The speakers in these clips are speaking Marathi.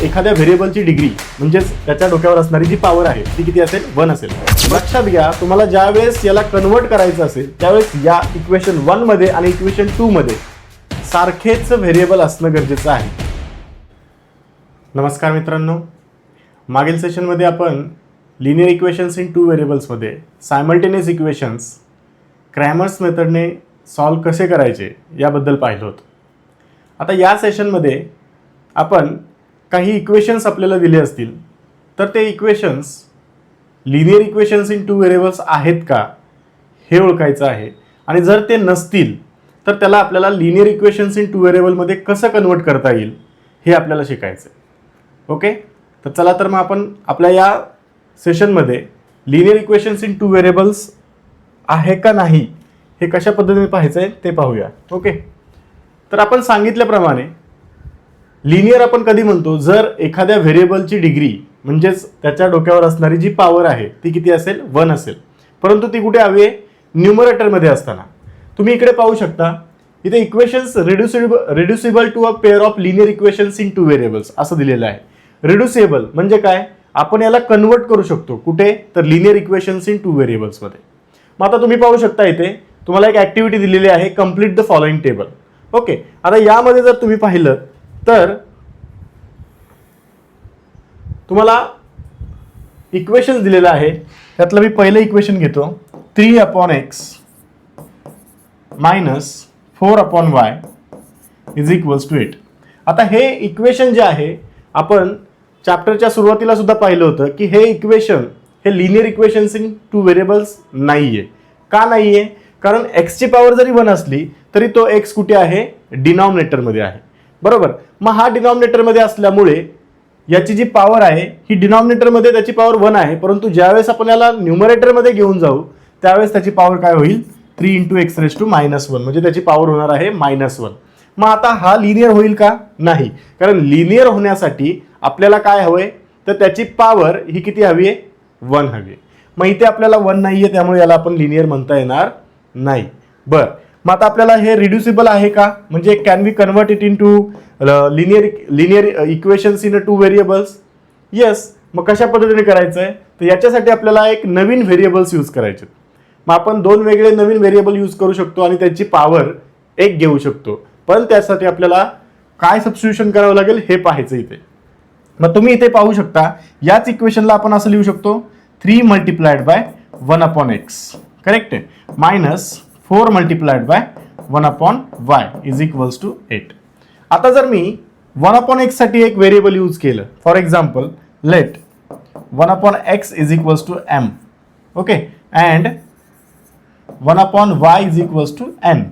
एखाद्या व्हेरिएबलची डिग्री म्हणजेच त्याच्या डोक्यावर असणारी जी पॉवर आहे ती किती असेल 1 असेल. लक्षात घ्या, तुम्हाला ज्यावेळेस याला कन्वर्ट करायचं असेल त्यावेळेस या इक्वेशन 1 मध्ये आणि इक्वेशन 2 मध्ये सारखेच व्हेरिएबल असणं गरजेचं आहे. नमस्कार मित्रांनो, मागील सेशनमध्ये आपण लिनियर इक्वेशन्स इन 2 व्हेरिएबल्समध्ये सायमल्टेनियस इक्वेशन्स क्रॅमर्स मेथडने सॉल्व कसे करायचे याबद्दल पाहिलं होतं. आता या सेशनमध्ये आपण काही इक्वेशन्स आपल्याला दिले असतील तर ते equations linear equations in 2 variables आहेत का हे ओळखायचं आहे, आणि जर ते नसतील तर त्याला आपल्याला लिनियर इक्वेशन्स इन 2 व्हेरिएबलमध्ये कसं कन्वर्ट करता येईल हे आपल्याला शिकायचं आहे. ओके, तर चला तर मग आपण आपल्या या सेशनमध्ये लिनियर इक्वेशन्स इन 2 व्हेरिएबल्स आहे का नाही हे कशा पद्धतीने पाहायचं आहे ते पाहूया. ओके, तर आपण सांगितल्याप्रमाणे लिनियर आपण कधी म्हणतो, जर एखाद्या व्हेरिएबलची डिग्री म्हणजेच त्याच्या डोक्यावर असणारी जी पॉवर आहे ती किती असेल 1 असेल, परंतु ती कुठे हवी आहे न्यूमरेटरमध्ये असताना. तुम्ही इकडे पाहू शकता, इथे equations reducible to a pair of linear equations in 2 variables असं दिलेलं आहे. रिड्युसिबल म्हणजे काय, आपण याला कन्वर्ट करू शकतो कुठे, तर लिनियर इक्वेशन्स इन 2 व्हेरिएबल्समध्ये. मग आता तुम्ही पाहू शकता, इथे तुम्हाला एक ऍक्टिव्हिटी दिलेली आहे, complete the following table. Okay, आता यामध्ये जर तुम्ही पाहिलं तर तुम्हाला इक्वेशन दिलेलं आहे. त्यातलं मी पहिलं इक्वेशन घेतो, 3/x minus 4/y is equals to 8. आता हे इक्वेशन जे आहे आपण चॅप्टरच्या सुरुवातीला सुद्धा पाहिलं होतं की हे इक्वेशन हे लिनियर इक्वेशन्स इन 2 व्हेरिएबल्स नाहीये. का नाहीये? कारण x ची पॉवर जरी 1 असली तरी तो x कुठे आहे, डिनॉमिनेटरमध्ये आहे. बरोबर, मग हा डिनॉमिनेटरमध्ये असल्यामुळे याची जी पॉवर आहे ही डिनॉमिनेटरमध्ये त्याची पॉवर 1 आहे, परंतु ज्यावेळेस आपण याला न्यूमरेटरमध्ये घेऊन जाऊ त्यावेळेस त्याची पॉवर काय होईल, 3x⁻⁻1 म्हणजे त्याची पॉवर होणार आहे -1. मग आता हा लिनियर होईल का? नाही, कारण लिनियर होण्यासाठी आपल्याला काय हवंय, तर त्याची पॉवर ही किती हवी आहे, 1 हवी आहे. मग इथे आपल्याला 1 नाहीये, त्यामुळे याला आपण लिनियर म्हणता येणार नाही. बर, मग आता आपल्याला हे रिड्युसिबल आहे का, म्हणजे can we convert it into linear equations in 2 variables? Yes. मग कशा पद्धतीने करायचं आहे, तर याच्यासाठी आपल्याला एक नवीन व्हेरिएबल्स यूज करायचे. मग आपण 2 वेगळे नवीन व्हेरिएबल यूज करू शकतो आणि त्यांची पॉवर 1 घेऊ शकतो, पण त्यासाठी आपल्याला काय सबस्टिट्यूशन करावं लागेल हे पाहायचं इथे. मग तुम्ही इथे पाहू शकता, याच इक्वेशनला आपण असं लिहू शकतो, 3 × 1/x करेक्ट आहे, minus 4 × 1/y is equals to 8. आता जर मी 1/x साठी एक व्हेरिएबल यूज केलं, for example let 1/x is equals to m. Okay, and 1/y is equals to n.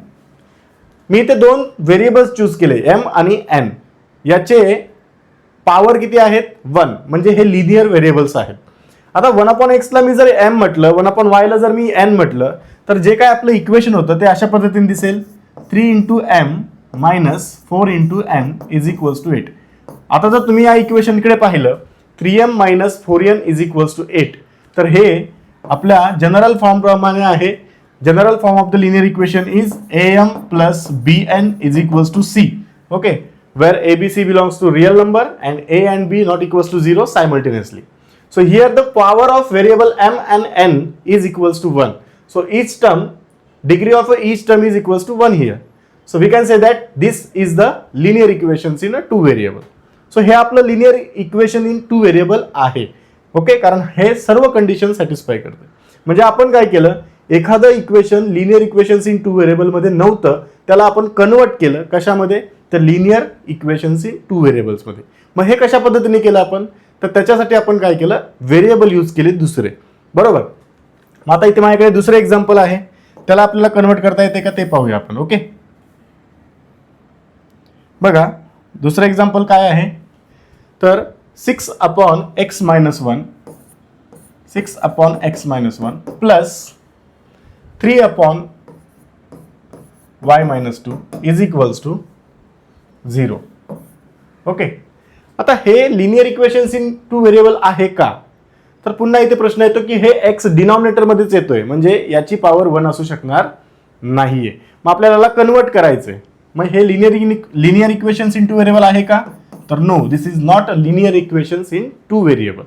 मी इथे 2 व्हेरिएबल्स चूज केले, m आणि n. याचे पॉवर किती आहेत, 1, म्हणजे हे लिनियर व्हेरिएबल्स आहेत. आता 1/x ला मी जर m म्हटलं, 1/y ला जर मी n म्हटलं, तर जे काय आपलं इक्वेशन होतं ते अशा पद्धतीने दिसेल, 3 × m minus 4 × n is equals to 8. आता जर तुम्ही या इक्वेशनकडे पाहिलं, 3m minus 4n is equals to 8, तर हे आपल्या जनरल फॉर्म प्रमाणे आहे. General form of the linear equation is am plus bn is equals to c. Okay, where ABC belongs to real number and A and B not equals to 0 simultaneously. So here the power of variable m and n is equals to 1. So each term, degree of each term is equals to 1 here. So we can say that this is the linear equations in a 2 variable. So हे आपलं linear equation in 2 variable आहे. ओके, कारण हे सर्व कंडिशन सॅटिस्फाय करते. म्हणजे आपण काय केलं, एखादं equation linear equations in 2 variable मध्ये नव्हतं, त्याला आपण कन्वर्ट केलं कशामध्ये, तर लिनियर इक्वेशन्स इन 2 व्हेरिएबल्स मध्ये. मग हे कशा पद्धतीने केलं आपण, तर त्याच्यासाठी आपण काय केलं, व्हेरिएबल यूज केले दुसरे. बरोबर, मग आता इथे माझ्याकडे दुसरं एक्झाम्पल आहे, त्याला आपल्याला कन्वर्ट करता येते का ते पाहूया आपण. ओके, बघा दुसरं एक्झाम्पल काय आहे, तर 6/x-1 plus 3/y-2 is equals to 0. Okay, आता हे लिनियर इक्वेशन्स इन 2 व्हेरिएबल आहे का, तर पुन्हा इथे प्रश्न येतो की हे x डिनॉमिनेटर मध्येच येतोय, म्हणजे याची पॉवर 1 असू शकणार नाहीये. मग आपल्याला कन्वर्ट करायचंय. मग हे लिनियर इक्वेशन्स इन 2 व्हेरिएबल आहे का, तर no, this is not a linear equations in two variable.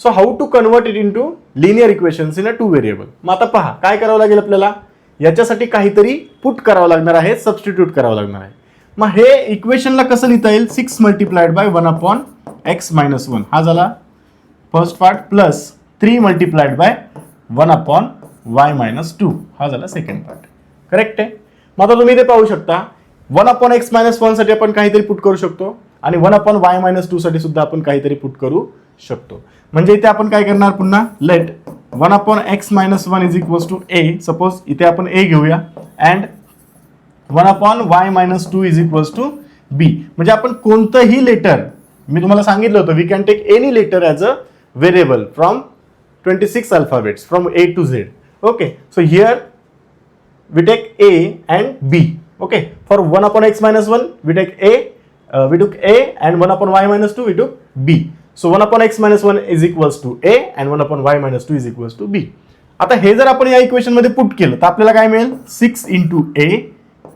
So how to convert it into linear equations in a two variable. मग आता पहा काय करावं लागेल आपल्याला, याच्यासाठी काहीतरी पुट करावं लागणार आहे, सबस्टिट्यूट करावं लागणार आहे. मग हे इक्वेशनला कसं लिहिता येईल, 6 multiplied by 1 upon x minus 1 हा झाला first part, plus 3 multiplied by 1 upon y minus 2 हा झाला सेकंड पार्ट. करेक्ट आहे. मग आता तुम्ही इथे पाहू शकता 1 अपॉन x मायनस 1 साठी आपण काहीतरी पुट करू शकतो आणि 1 अपॉन y मायनस 2 साठी सुद्धा आपण काहीतरी पुट करू शकतो. म्हणजे इथे आपण काय करणार, पुन्हा let 1 upon x minus 1 is equals to a. Suppose इथे आपण a घेऊया and 1 upon y minus 2 is equals to b. म्हणजे आपण कोणतंही लेटर, मी तुम्हाला सांगितलं होतं we can take any letter as a variable from 26 alphabets from A to Z. Okay, so here we take A and B. Okay, for 1 upon x minus 1 we take A, we took A, and 1 upon y minus 2 we took B. So 1 upon x minus 1 is equals to A and 1 upon y minus 2 is equals to B. आता हे जर आपण या इक्वेशन मध्ये पुट केलं तर आपल्याला काय मिळेल, 6 into A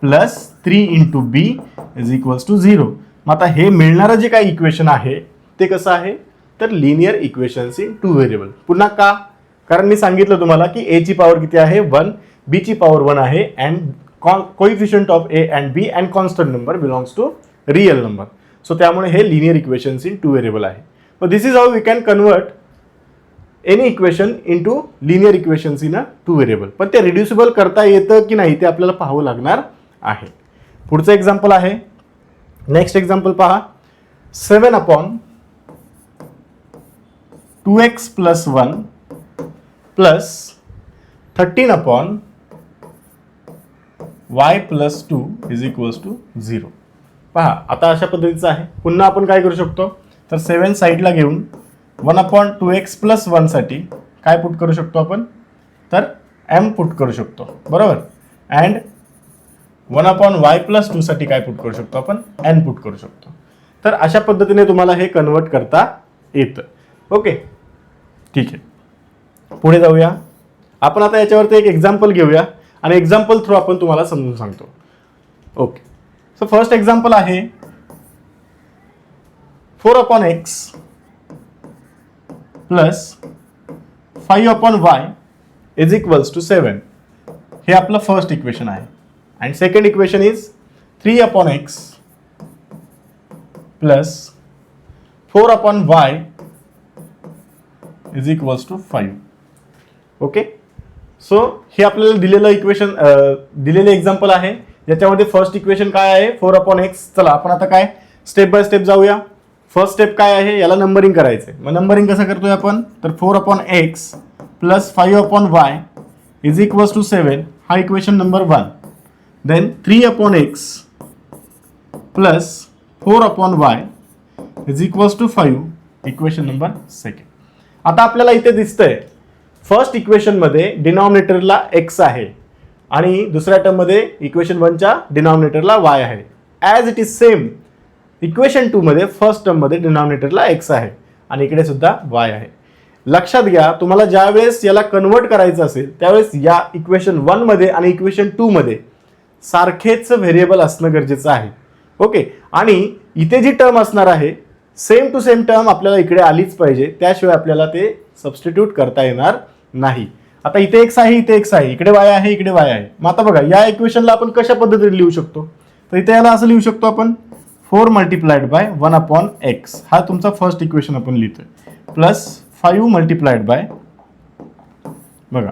plus 3 into B is equals to 0. मग आता हे मिळणारं जे काही इक्वेशन आहे ते कसं आहे, तर linear equations in two variable. पुन्हा का, कारण मी सांगितलं तुम्हाला की A ची पॉवर किती आहे 1, B ची पॉवर 1 आहे and coefficient of A and B and constant number belongs to real number. So त्यामुळे हे linear equations in two variable आहे. मग this is how we can convert any equation into linear equations in a two variable. पण ते रिड्युसिबल करता येतं की नाही ते आपल्याला पाहावं लागणार आहे. पुढचं एक्झाम्पल आहे, नेक्स्ट एक्झाम्पल पहा, 7 upon 2x plus 1 plus 13 upon y plus 2 is equals to 0. पहा आता अशा पद्धतीचं आहे. पुन्हा आपण काय करू शकतो, तर 7 साईडला घेऊन 1 अपॉन 2x प्लस 1 साठी काय पुट करू शकतो आपण, तर m पुट करू शकतो, बरोबर. अँड 1 अपॉन y प्लस 2 साठी काय पुट करू शकतो आपण, n पुट करू शकतो. तर अशा पद्धतीने तुम्हाला हे कन्वर्ट करता येतं. ओके, ठीक आहे. पुढे जाऊया. आपण आता याच्यावरती एक एक्झाम्पल घेऊया आणि एक्झाम्पल थ्रू आपण तुम्हाला समजून सांगतो. ओके, सो फर्स्ट एक्झाम्पल आहे 4 upon x plus 5 upon y is equals to 7. हे आपलं फर्स्ट इक्वेशन आहे. And second equation is 3 upon x plus 4 upon y is equals to 5. Okay, so हे आपल्याला दिलेलं इक्वेशन दिलेलं एक्झाम्पल आहे. याच्यामध्ये फर्स्ट इक्वेशन काय आहे, 4 अपॉन एक्स. चला आपण आता काय स्टेप बाय स्टेप जाऊया. फर्स्ट स्टेप काय आहे, याला नंबरिंग करायचं आहे. मग नंबरिंग कसं करतोय आपण, तर 4 upon x plus 5 upon y is equals to 7 हा equation number 1. Then 3 upon x plus 4 upon y is equals to 5 equation number 2. आता आपल्याला इथे दिसतंय फर्स्ट इक्वेशन मध्ये डिनॉमिनेटरला x आहे आणि दुसऱ्या टर्म मध्ये इक्वेशन 1च्या डिनॉमिनेटरला y आहे. As it is same equation 2 मध्ये फर्स्ट टर्म मध्ये डिनॉमिनेटरला x आहे आणि इकडे सुद्धा y आहे. लक्षात घ्या, तुम्हाला ज्या वेळेस याला कन्वर्ट करायचं असेल त्यावेळेस या इक्वेशन 1 मध्ये आणि इक्वेशन 2 मध्ये सारखेच व्हेरिएबल असणं गरजेचं आहे. ओके, आणि इथे जी टर्म असणार आहे सेम टू सेम टर्म आपल्याला इकडे आलीच पाहिजे, त्याशिवाय आपल्याला ते सबस्टिट्यूट करता येणार नाही. आता इथे x आहे, इथे x आहे, इकडे y आहे, इकडे y आहे. मग आता बघा या इक्वेशनला आपण कशा पद्धतीने लिहू शकतो, तर इथे याला असं लिहू शकतो आपण 4 मल्टिप्लाइड बाय 1 अपॉन x हा तुमचा फर्स्ट इक्वेशन आपण लिहितोय, प्लस 5 मल्टिप्लाइड बाय बघा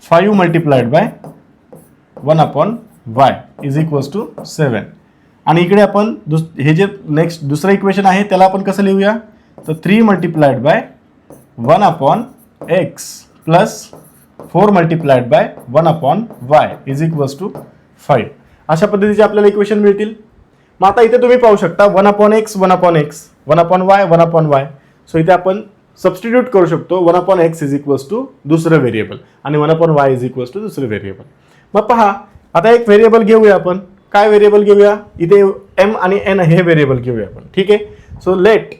5 multiplied by 1 upon y is equals to 7. आणि इकडे आपण हे जे नेक्स्ट दुसरं इक्वेशन आहे त्याला आपण कसं लिहूया, तर 3 multiplied by 1 upon x plus 4 multiplied by 1 upon y is equals to 5. अशा पद्धतीचे आपल्याला इक्वेशन मिळतील. मग आता इथे तुम्ही पाहू शकता 1 upon x 1 upon x 1 upon y 1 upon y. So इथे आपण सबस्टिट्यूट करू शकतो 1 upon x is equals to दुसरं व्हेरिएबल आणि 1 upon y is equals to दुसरं व्हेरिएबल. मग पहा आता एक व्हेरिएबल घेऊया आपण. काय व्हेरिएबल घेऊया, इथे m आणि n हे व्हेरिएबल घेऊया आपण. ठीक आहे, so let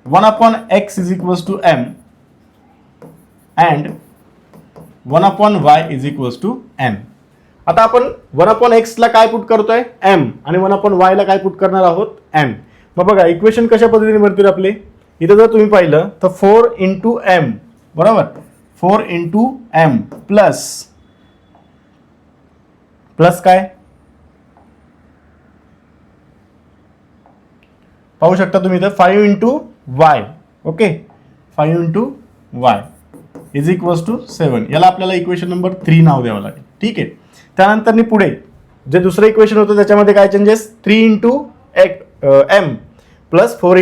1 upon x is equals to m and 1 upon y is equals to n. आता आपण 1/x ला काय पुट करतोय m आणि 1/y ला काय पुट करणार आहोत n. मग बघा इक्वेशन कशा पद्धतीने बनतील आपले. इथे जर तुम्ही पाहिलं तर 4 × m बरोबर 4 × m प्लस काय पाहू शकता तुम्ही इथं 5 × y. Okay 5 × y is equals to 7. याला आपल्याला इक्वेशन नंबर 3 नाव द्यावं लागेल. ठीक आहे. त्यानंतर पुढे जे दुसरं इक्वेशन होतं त्याच्यामध्ये काय चेंजेस 3 × m प्लस 4 ×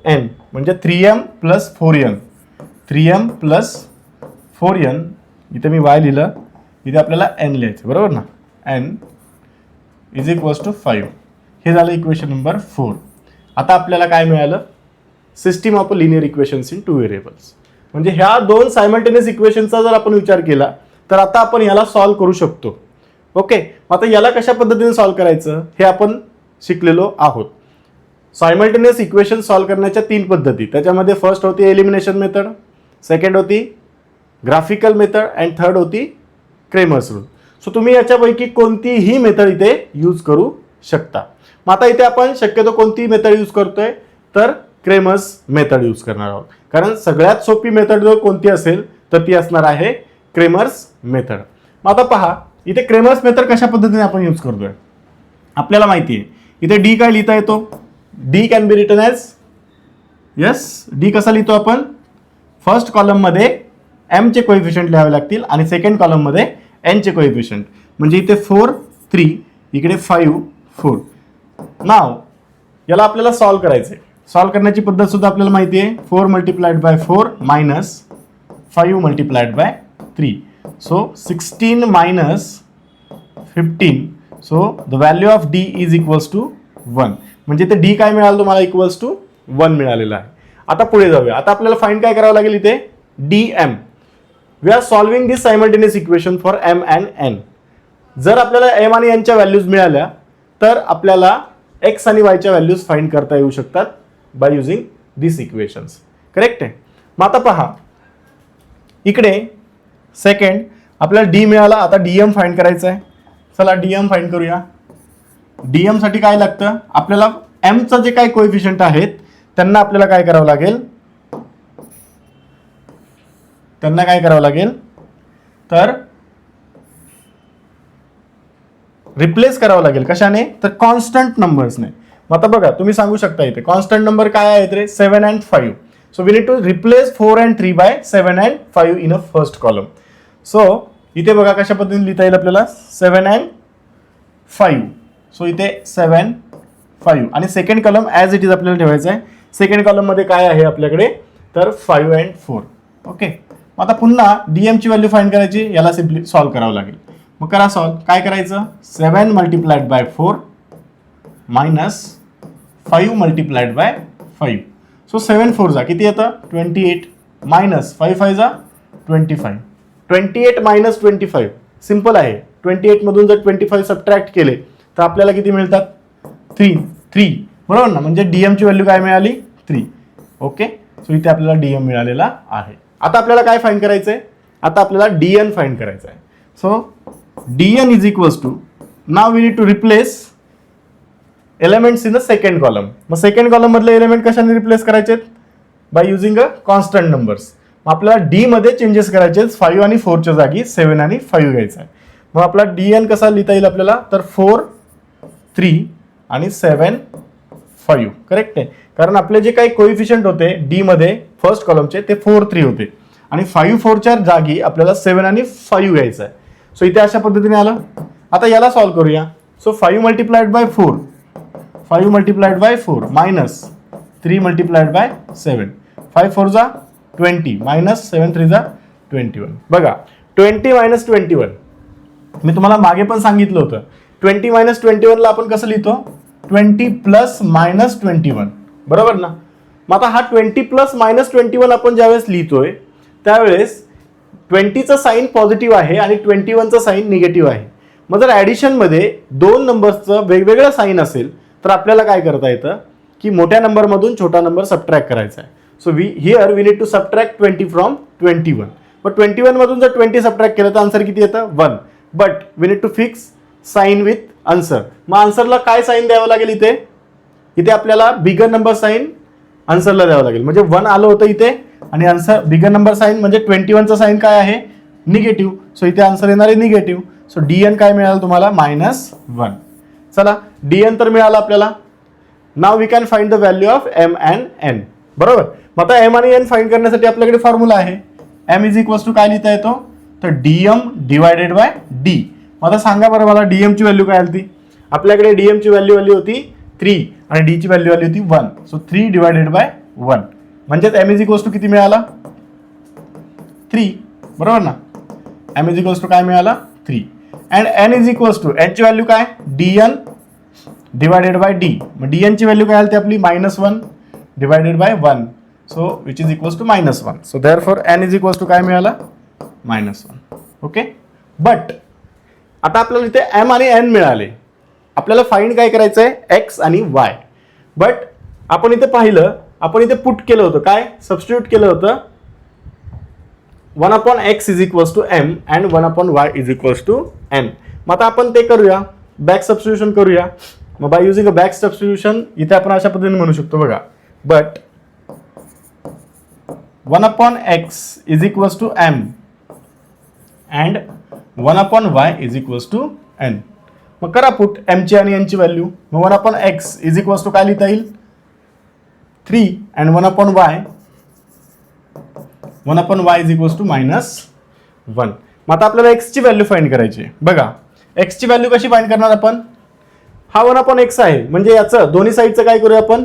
n म्हणजे 3m + 4n 3m + 4n. इथे मी y लिहिलं, इथे आपल्याला n लिहायचं बरोबर ना. n is equals to 5. हे झालं इक्वेशन नंबर 4. आता आपल्याला काय मिळालं system of linear equations in 2 variables. म्हणजे ह्या दोन सायमल्टेनियस इक्वेशनचा जर आपण विचार केला तर आता आपण याला सॉल्व्ह करू शकतो. ओके. आता याला कशा पद्धतीने सॉल्व्ह करायचं हे आपण शिकलेलो आहोत. सायमल्टेनियस इक्वेशन सॉल्व्ह करण्याच्या 3 पद्धती. त्याच्यामध्ये फर्स्ट होती एलिमिनेशन मेथड, सेकंड होती ग्राफिकल मेथड अँड थर्ड होती क्रेमर्स रूल. सो तुम्ही याच्यापैकी कोणतीही मेथड इथे यूज करू शकता. मग आता इथे आपण शक्यतो कोणती मेथड यूज करतोय तर क्रेमर्स मेथड यूज करणार आहोत. कारण सगळ्यात सोपी मेथड जर कोणती असेल तर ती असणार आहे क्रेमर्स मेथड. मग आता पहा इथे क्रेमर्स मेथड कशा पद्धतीने आपण यूज करतोय. आपल्याला माहिती आहे इथे डी काय लिहिता येतो. D can be written as D कसा लिहितो आपण फर्स्ट कॉलममध्ये m चे कोएफिशियंट लिहावे लागतील आणि सेकंड कॉलममध्ये n चे कोएफिशियंट. म्हणजे इथे 4 3 इकडे 5 4. नाव याला आपल्याला सॉल्व्ह करायचं आहे. सॉल्व्ह करण्याची पद्धत सुद्धा आपल्याला माहिती आहे. 4 × 4 minus 5 × 3. So 16 - 15. So the value of D is equals to 1. म्हणजे ते डी काय मिळालं तुम्हाला इक्वल्स टू 1 मिळालेलं आहे. आता पुढे जाऊया. आता आपल्याला फाइंड काय करावं लागेल इथे dm. We are solving this simultaneous equation for m and n. जर आपल्याला m आणि n च्या व्हॅल्यूज मिळाल्या तर आपल्याला x आणि y च्या व्हॅल्यूज फाइंड करता येऊ शकतात by using this equations. Correct आहे. मग आता पहा इकडे सेकंड आपल्याला डी मिळाला. आता dm फाइंड करायचं आहे. चला dm फाइंड करूया. dm साठी काय लागतं आपल्याला m चं जे काही कोएफिशियंट आहेत त्यांना आपल्याला काय करावं लागेल तर रिप्लेस करावं लागेल. कशाने तर कॉन्स्टंट नंबर्सने. मग आता बघा तुम्ही सांगू शकता इथे कॉन्स्टंट नंबर काय आहेत रे 7 and 5. So we need to replace 4 and 3 by 7 and 5 in a first column. सो इथे बघा कशा पद्धतीने लिहिता येईल आपल्याला 7 and 5. सो इथे 7 5 आणि second column as it is आपल्याला ठेवायचं आहे. सेकंड कॉलममध्ये काय आहे आपल्याकडे तर 5 and 4. ओके. आता पुन्हा dm ची व्हॅल्यू फाइंड करायची. याला सिम्पली सॉल्व्ह करावं लागेल. मग करा सॉल्व्ह. काय करायचं 7 × 4 मायनस 5 × 5. सो 7 4 जा किती येतं 28 मायनस 5 5 जा 25. 28 - 25 सिम्पल आहे. 28 मधून जर 25 सबट्रॅक्ट केले तर आपल्याला किती मिळतात 3 बरोबर ना. म्हणजे dm ची व्हॅल्यू काय मिळाली 3. ओके. सो इथे आपल्याला dm मिळालेला आहे. आता आपल्याला काय फाइंड करायचं आहे आता आपल्याला dn फाइंड करायचं आहे. So dn is equals to now we need to replace elements in the second column. मग सेकंड कॉलम मधले एलिमेंट कशाने रिप्लेस करायचे by using a constant numbers. मग आपल्याला डी मध्ये चेंजेस करायचे 5 आणि 4 च्या जागी 7 आणि 5 घ्यायचा आहे. मग आपला dn कसा लिहिता येईल आपल्याला तर 4 3 आणि 7 5. करेक्ट आहे. कारण आपले जे काही कोएफिशियंट होते डी मध्ये फर्स्ट कॉलमचे ते 4 3 होते आणि 5 4 च्या जागी आपल्याला 7 आणि 5 घ्यायचं आहे. सो इथे अशा पद्धतीने आलं. आता याला सॉल्व्ह करूया. So 5 × 4 5 × 4 minus 3 × 7. 5 4 जा 20 मायनस 7 3 जा 21. बघा 20 - 21 मी तुम्हाला मागे पण सांगितलं होतं. 20 - 21 ला आपण कसं लिहितो 20 + -21 बरोबर ना. मग आता हा 20 + -21 आपण ज्यावेळेस लिहितोय त्यावेळेस 20चं साईन पॉझिटिव्ह आहे आणि 21चं साईन निगेटिव्ह आहे. मग जर ॲडिशनमध्ये दोन नंबर्सचं वेगवेगळं साईन असेल तर आपल्याला काय करता येतं की मोठ्या नंबरमधून छोटा नंबर सबट्रॅक्ट करायचा आहे. So we need to subtract 20 from 21. मग 21 मधून जर 20 सबट्रॅक्ट केलं तर आन्सर किती येतं 1. But we need to fix sign with answer. मग आन्सरला काय साईन द्यावं लागेल इथे आपल्याला बिगर नंबर साईन आन्सरला द्यावं लागेल. म्हणजे 1 आलं होतं इथे आणि आन्सर बिगर नंबर साईन म्हणजे 21चा साईन काय आहे निगेटिव्ह. सो इथे आन्सर येणार आहे निगेटिव्ह. सो dn काय मिळालं तुम्हाला -1. चला dn तर मिळालं आपल्याला. Now we can find the value of m and n. बरोबर. मग आता m आणि n फाइंड करण्यासाठी आपल्याकडे फॉर्म्युला आहे. m इज इक्वल्स टू काय लिहिता येतो तर dm डिवायडेड बाय d. मग आता सांगा बरं मला dm ची व्हॅल्यू काय आली. आपल्याकडे dm ची व्हॅल्यू आली होती 3 आणि d ची व्हॅल्यू आली होती 1. सो 3 डिवायडेड बाय 1 म्हणजेच m इज इक्वल्स टू किती मिळाला 3. बरोबर ना. m इज इक्वल्स टू काय मिळाला 3 and n is equals to n ची व्हॅल्यू काय dn डिवायडेड बाय d. मग dn ची व्हॅल्यू काय आली आपली -1 divided by 1. So which is equals to -1. So therefore n is equals to काय मिळाला -1. ओके. बट आता आपल्याला इथे m आणि n मिळाले. आपल्याला फाइंड काय करायचं आहे x आणि y. बट आपण इथे पाहिलं आपण इथे पुट केलं होतं काय सबस्टिट्यूट केलं होतं 1/x is equals to m and 1/y is equals to n. मग आता आपण ते करूया बॅक सबस्टिट्यूशन करूया. मग by using a back substitution इथे आपण अशा पद्धतीने म्हणू शकतो बघा. But 1/x is equals to m and 1/y is equals to n. मग करा पुट m ची आणि n ची व्हॅल्यू. मग 1/x इज इक्वल्स टू काय लिहिता येईल 3 and 1/y is equals to -1. मग आता आपल्याला x ची व्हॅल्यू फाइंड करायची आहे. बघा x ची व्हॅल्यू कशी फाइंड करणार आपण. हा 1/x आहे म्हणजे याचं दोन्ही साईडचं काय करूया आपण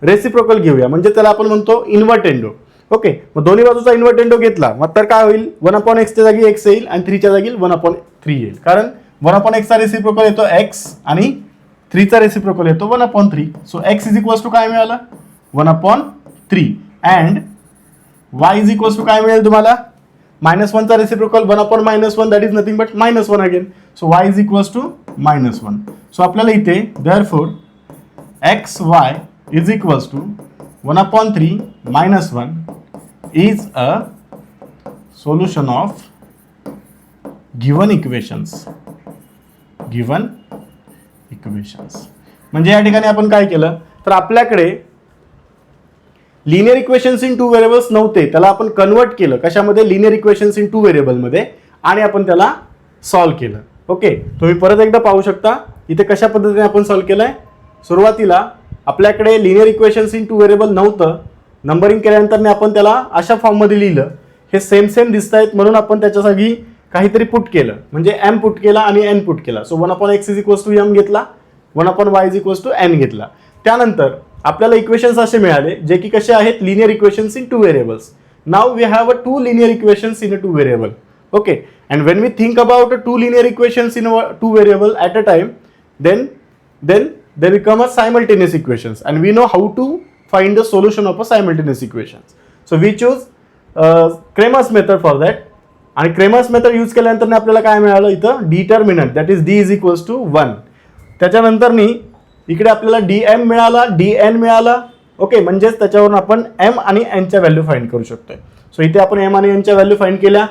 रेसिप्रोकल घेऊया म्हणजे त्याला आपण म्हणतो इन्व्हर्टेंडो. ओके. मग दोन्ही बाजूचा इन्व्हर्टेंडो घेतला मग तर काय होईल 1/x च्या जागी x येईल आणि 3 च्या जागी 1/3 येईल. कारण 1/x चा रेसिप्रोकल येतो x आणि 3 चा रेसिप्रोकल येतो 1/3. So x is equals to काय मिळालं 1/3 and y is equals to काय मिळेल तुम्हाला -1 चा reciprocal 1/-1 that is nothing but -1 again. So y is equals to -1. So आपल्याला इथे therefore xy is equals to 1/3 -1 is a solution of given equations. म्हणजे या ठिकाणी आपण काय केलं तर आपल्याकडे लिनियर इक्वेशन्स इन 2 व्हेरिएबल्स नव्हते त्याला आपण कन्वर्ट केलं कशामध्ये लिनियर इक्वेशन्स इन 2 व्हेरिएबलमध्ये आणि आपण त्याला सॉल्व्ह केलं. ओके. तुम्ही परत एकदा पाहू शकता इथे कशा पद्धतीने आपण सॉल्व्ह केलंय. सुरुवातीला आपल्याकडे लिनियर इक्वेशन्स इन 2 व्हेरिएबल नव्हतं. नंबरिंग केल्यानंतर आपण त्याला अशा फॉर्ममध्ये लिहिलं. हे सेम दिसत आहेत म्हणून आपण त्याच्या जागी काहीतरी पुट केलं म्हणजे m पुट केला आणि n पुट केला. So 1/x is equals to m घेतला 1/y is equals to n घेतला. त्यानंतर आपल्याला इक्वेशन्स असे मिळाले जे की कसे आहेत linear equations in 2 variables. Now we have 2 linear equations in a 2 variable. Okay. And when we think about 2 linear equations in 2 variable at a time then they become a simultaneous equations and we know how to find the solution of a simultaneous equations. So we choose Cramer's method for that. आणि क्रेमर्स मेथड यूज केल्यानंतर आपल्याला काय मिळालं इथं determinant that is d is equals to 1. त्याच्यानंतर इकडे आपल्याला dm मिळाला dn मिळाला. ओके. म्हणजेच त्याच्यावरून आपण m आणि n च्या व्हॅल्यू फाइंड करू शकतोय. सो इथे आपण m आणि n च्या व्हॅल्यू फाइंड केल्या.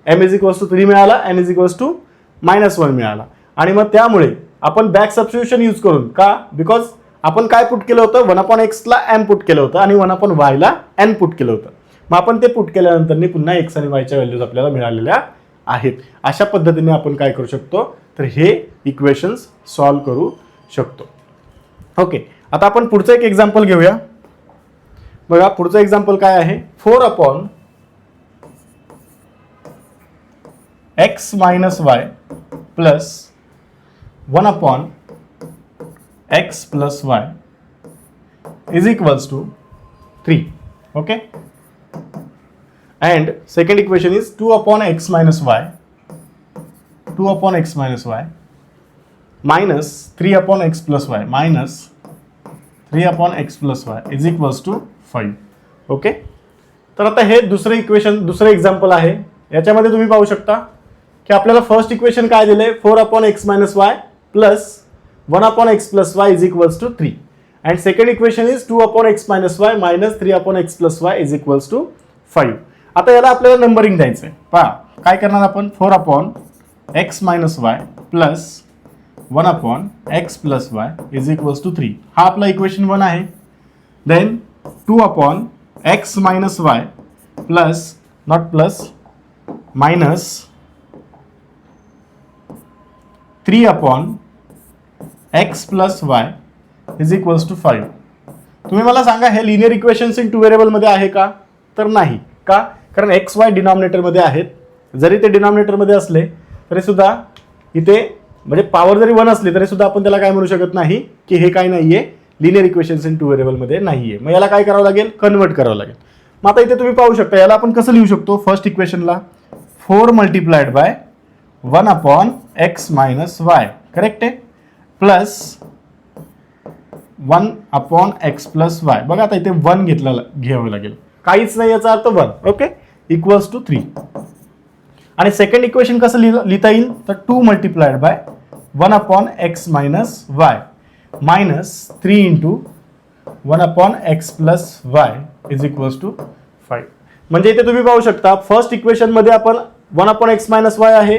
m इज इक्वल्स टू 3 मिळाला n इज इक्वल्स टू -1 मिळाला. आणि मग त्यामुळे आपण बॅक सबस्टिट्यूशन यूज करून का बिकॉज आपण काय पुट केलं होतं 1/x ला m पुट केलं होतं आणि 1/y ला n पुट केलं होतं. मग आपण ते पुट केल्यानंतर पुन्हा x आणि y च्या व्हॅल्यूज आपल्याला मिळालेल्या आहेत. अशा पद्धतीने आपण काय करू शकतो तर हे इक्वेशन्स सॉल्व्ह करू शकतो. ओके. आता आपण पुढचं एक एक्झाम्पल घेऊया. बघा पुढचं एक्झाम्पल काय आहे 4/x - y plus 1/x plus y is equals to 3. Okay. And second equation is 2/x minus y minus 3/x plus y minus 3/x plus y is equals to 5. Okay. तर आता हे दुसरं एक्झाम्पल आहे. याच्यामध्ये तुम्ही पाहू शकता की आपल्याला फर्स्ट इक्वेशन काय दिलंय 4/x minus y plus 1/x plus y is equals to 3 and second equation is 2/x minus y minus 3/x plus y is equals to 5. आता याला आपल्याला नंबरिंग द्यायचंय. पहा काय करणार आपण 4/x x minus y plus 1 upon x plus y is equals to 3. हा आपला इक्वेशन 1 आहे. Then 2 upon x minus y plus not plus minus 3 upon x plus y is equals to 5. तुम्ही मला सांगा हे लिनियर इक्वेशन्स इन टू व्हेरिएबलमध्ये आहे का? तर नाही. का? कारण एक्स वाय डिनॉमिनेटरमध्ये आहेत. जरी ते डिनॉमिनेटरमध्ये असले तरी सुद्धा इथे म्हणजे पॉवर जरी 1 असली तरी सुद्धा आपण त्याला काय म्हणू शकत नाही की हे काय नाहीये, लिनियर इक्वेशन्स इन टू व्हेरिएबलमध्ये नाहीये. मग याला काय करावं लागेल? कन्वर्ट करावं लागेल. मग आता इथे तुम्ही पाहू शकता याला आपण कसं लिहू शकतो? फर्स्ट इक्वेशनला 4 multiplied by 1 upon x minus y, correct आहे, plus 1 upon x plus y. बघा आता इथे 1 घ्यावं लागेल, काहीच नाही याचा अर्थ 1. Okay, equals to 3. आणि सेकंड इक्वेशन कसं लिहिता येईल? तर 2 multiplied by 1 upon x minus y minus 3 into 1 upon x plus y is equals to 5. म्हणजे इथे तुम्ही पाहू शकता फर्स्ट इक्वेशनमध्ये आपण 1 अपॉन एक्स मायनस वाय आहे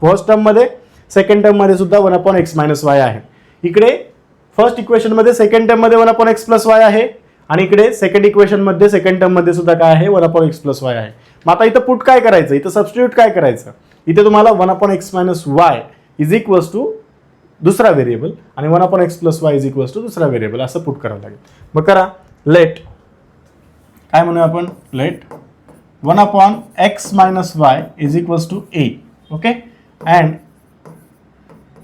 फर्स्ट टर्ममध्ये, सेकंड टर्ममध्ये सुद्धा 1 अपॉन एक्स मायनस वाय आहे. इकडे फर्स्ट इक्वेशनमध्ये सेकंड टर्ममध्ये 1 अपॉन एक्स प्लस वाय आहे आणि इकडे सेकंड इक्वेशनमध्ये सेकंड टर्ममध्ये सुद्धा काय आहे? 1 अपॉन एक्स प्लस वाय आहे. मग आता इथं पुट काय करायचं? इथं सबस्टिट्यूट काय करायचं? इथे तुम्हाला 1 upon x minus y is equals to दुसरा व्हेरिएबल आणि 1 upon x plus y is equals to दुसरा व्हेरिएबल असं पुट करावं लागेल. मग करा. लेट काय म्हणूया आपण? Let 1 upon x minus y is equals to a. Okay, and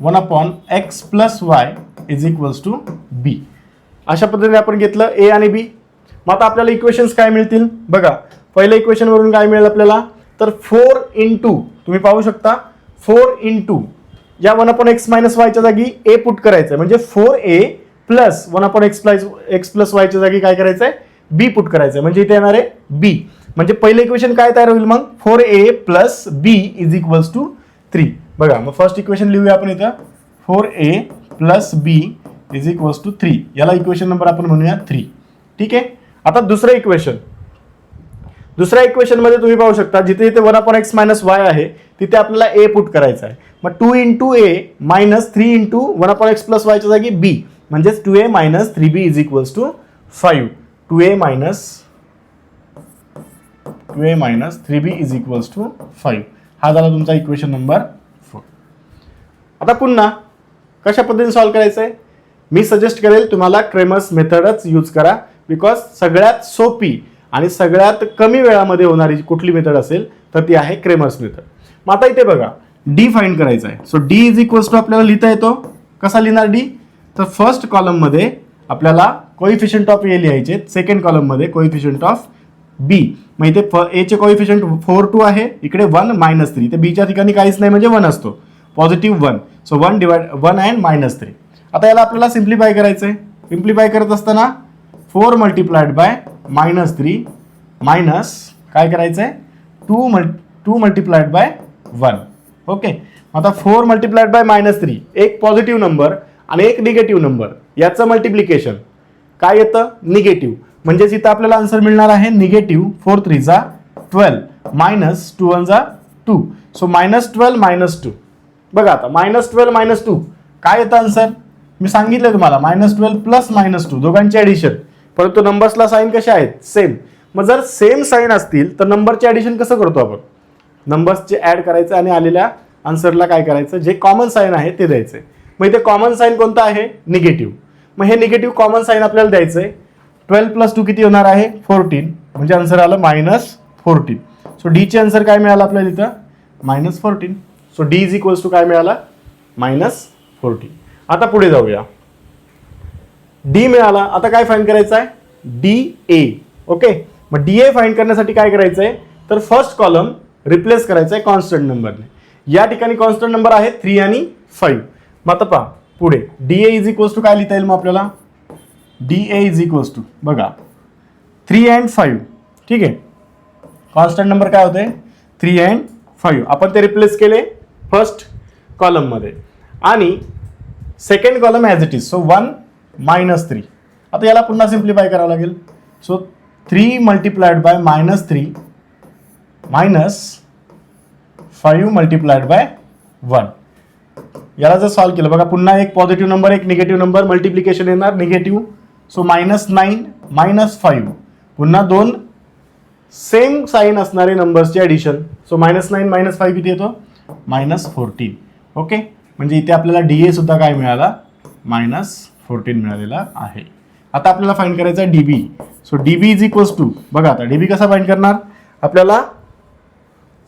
1 upon x plus y is equals to b. अशा पद्धतीने आपण घेतलं ए आणि बी. मग आता आपल्याला इक्वेशन्स काय मिळतील? बघा, पहिल्या इक्वेशन वरून काय मिळेल आपल्याला? तर 4 इंटू, तुम्ही पाहू शकता 4 इंटू या 1 अपॉन एक्स मायनस वायच्या जागी ए पुट करायचं आहे, म्हणजे 4a plus 1 upon x plus वायच्या जागी काय करायचं आहे? बी पुट करायचं आहे, म्हणजे इथे येणार आहे बी. म्हणजे पहिलं इक्वेशन काय तयार होईल मग? 4a plus b is equals to 3. बघा, मग फर्स्ट इक्वेशन लिहूया आपण इथं 4a plus b is equals to 3. याला इक्वेशन नंबर आपण म्हणूया 3. ठीक आहे. आता दुसरं इक्वेशन, दुसऱ्या इक्वेशन मध्ये तुम्ही पाहू शकता जिथे इथे 1 अपॉन एक्स मायनस वाय आहे तिथे आपल्याला ए पुट करायचं आहे. मग 2 into a minus 3 into 1 upon x plus वायच्या जागी बी, म्हणजेच 2a minus 3b is equals to 5. 2a minus 3b is equals to 5. हा झाला तुमचा इक्वेशन नंबर 4. आता पुन्हा कशा पद्धतीने सॉल्व्ह करायचं आहे? मी सजेस्ट करेल तुम्हाला क्रेमर्स मेथडच यूज करा, बिकॉज सगळ्यात सोपी आणि सगळ्यात कमी वेळामध्ये होणारी कुठली मेथड असेल तर ती आहे क्रेमर्स मेथड. मग आता इथे बघा डी फाइंड करायचा आहे. So d is equals to आपल्याला लिहिता येतो. कसा लिहिणार डी? तर फर्स्ट कॉलममध्ये आपल्याला कोइफिशियंट ऑफ ए लिहायचे, सेकंड कॉलममध्ये कोइफिशियंट ऑफ बी. मग इथे ए चे कोइफिशियंट 4 2 आहे, इकडे 1 मायनस 3. ते बीच्या ठिकाणी काहीच नाही म्हणजे 1 असतो, पॉझिटिव्ह 1. So 1 and minus 3. आता याला आपल्याला सिम्प्लिफाय करायचं आहे. सिम्प्लिफाय करत असताना 4 मल्टिप्लाइड बाय मायनस 3 मायनस काय करायचं आहे? 2 मल्टिप्लाइड बाय 1. ओके, आता 4 मल्टिप्लाइड बाय मायनस 3, एक पॉझिटिव्ह नंबर आणि एक निगेटिव्ह नंबर, याचं मल्टिप्लिकेशन काय येतं? निगेटिव्ह. म्हणजेच इथं आपल्याला आन्सर मिळणार आहे निगेटिव्ह 4 3 जा 12 मायनस 2 1 जा 2. So minus 12 minus 2. बघा आता मायनस 12 मायनस 2 काय येतं आन्सर? मी सांगितलं तुम्हाला मायनस 12 प्लस मायनस 2 दोघांची ॲडिशन, परंतु नंबर्सला साईन कशा आहेत? सेम. मग जर सेम साईन असतील तर नंबरचे ॲडिशन कसं करतो आपण? नंबर्सचे ॲड करायचं आणि आलेल्या आन्सरला काय करायचं? जे कॉमन साईन आहे ते द्यायचं. मग इथे कॉमन साईन कोणतं आहे? निगेटिव्ह. मग हे निगेटिव्ह कॉमन साईन आपल्याला द्यायचं आहे. 12 प्लस 2 किती होणार आहे? 14. म्हणजे आन्सर आलं मायनस 14. सो डीचे आन्सर काय मिळालं आपल्याला इथं? Minus 14. So d is equals to काय मिळाला? मायनस 14. आता पुढे जाऊया. डी मिळाला. आता काय फाइंड करायचं आहे? D A. ओके, मग डी ए फाइंड करण्यासाठी काय करायचं आहे? तर फर्स्ट कॉलम रिप्लेस करायचा आहे कॉन्स्टंट नंबरने. या ठिकाणी कॉन्स्टंट नंबर आहे 3 आणि 5. मग आता पहा पुढे d a is equals to काय लिहिता येईल मग आपल्याला? D a is equals to बघा 3 अँड 5. ठीक आहे, कॉन्स्टंट नंबर काय होते? 3 अँड 5. आपण ते रिप्लेस केले फर्स्ट कॉलममध्ये आणि second column as it is. So 1 minus 3. आता याला पुन्हा सिम्प्लिफाय करावं लागेल. So 3 multiplied bye minus 3 minus 5 multiplied by 1. याला जर सॉल्व्ह केलं बघा, पुन्हा एक पॉझिटिव्ह नंबर एक निगेटिव्ह नंबर, मल्टिप्लिकेशन येणार निगेटिव्ह, सो -9 -5, पुन्हा दोन सेम साईन असणारे नंबर्सचे ॲडिशन, सो -9 -5 किती येतो -14. ओके, म्हणजे इथे आपल्याला DA सुद्धा काय मिळाला -14 मिळालेला आहे. आता आपल्याला फाइंड करायचा आहे DB. So DB is equals to, बघा आता DB कसा फाइंड करणार, आपल्याला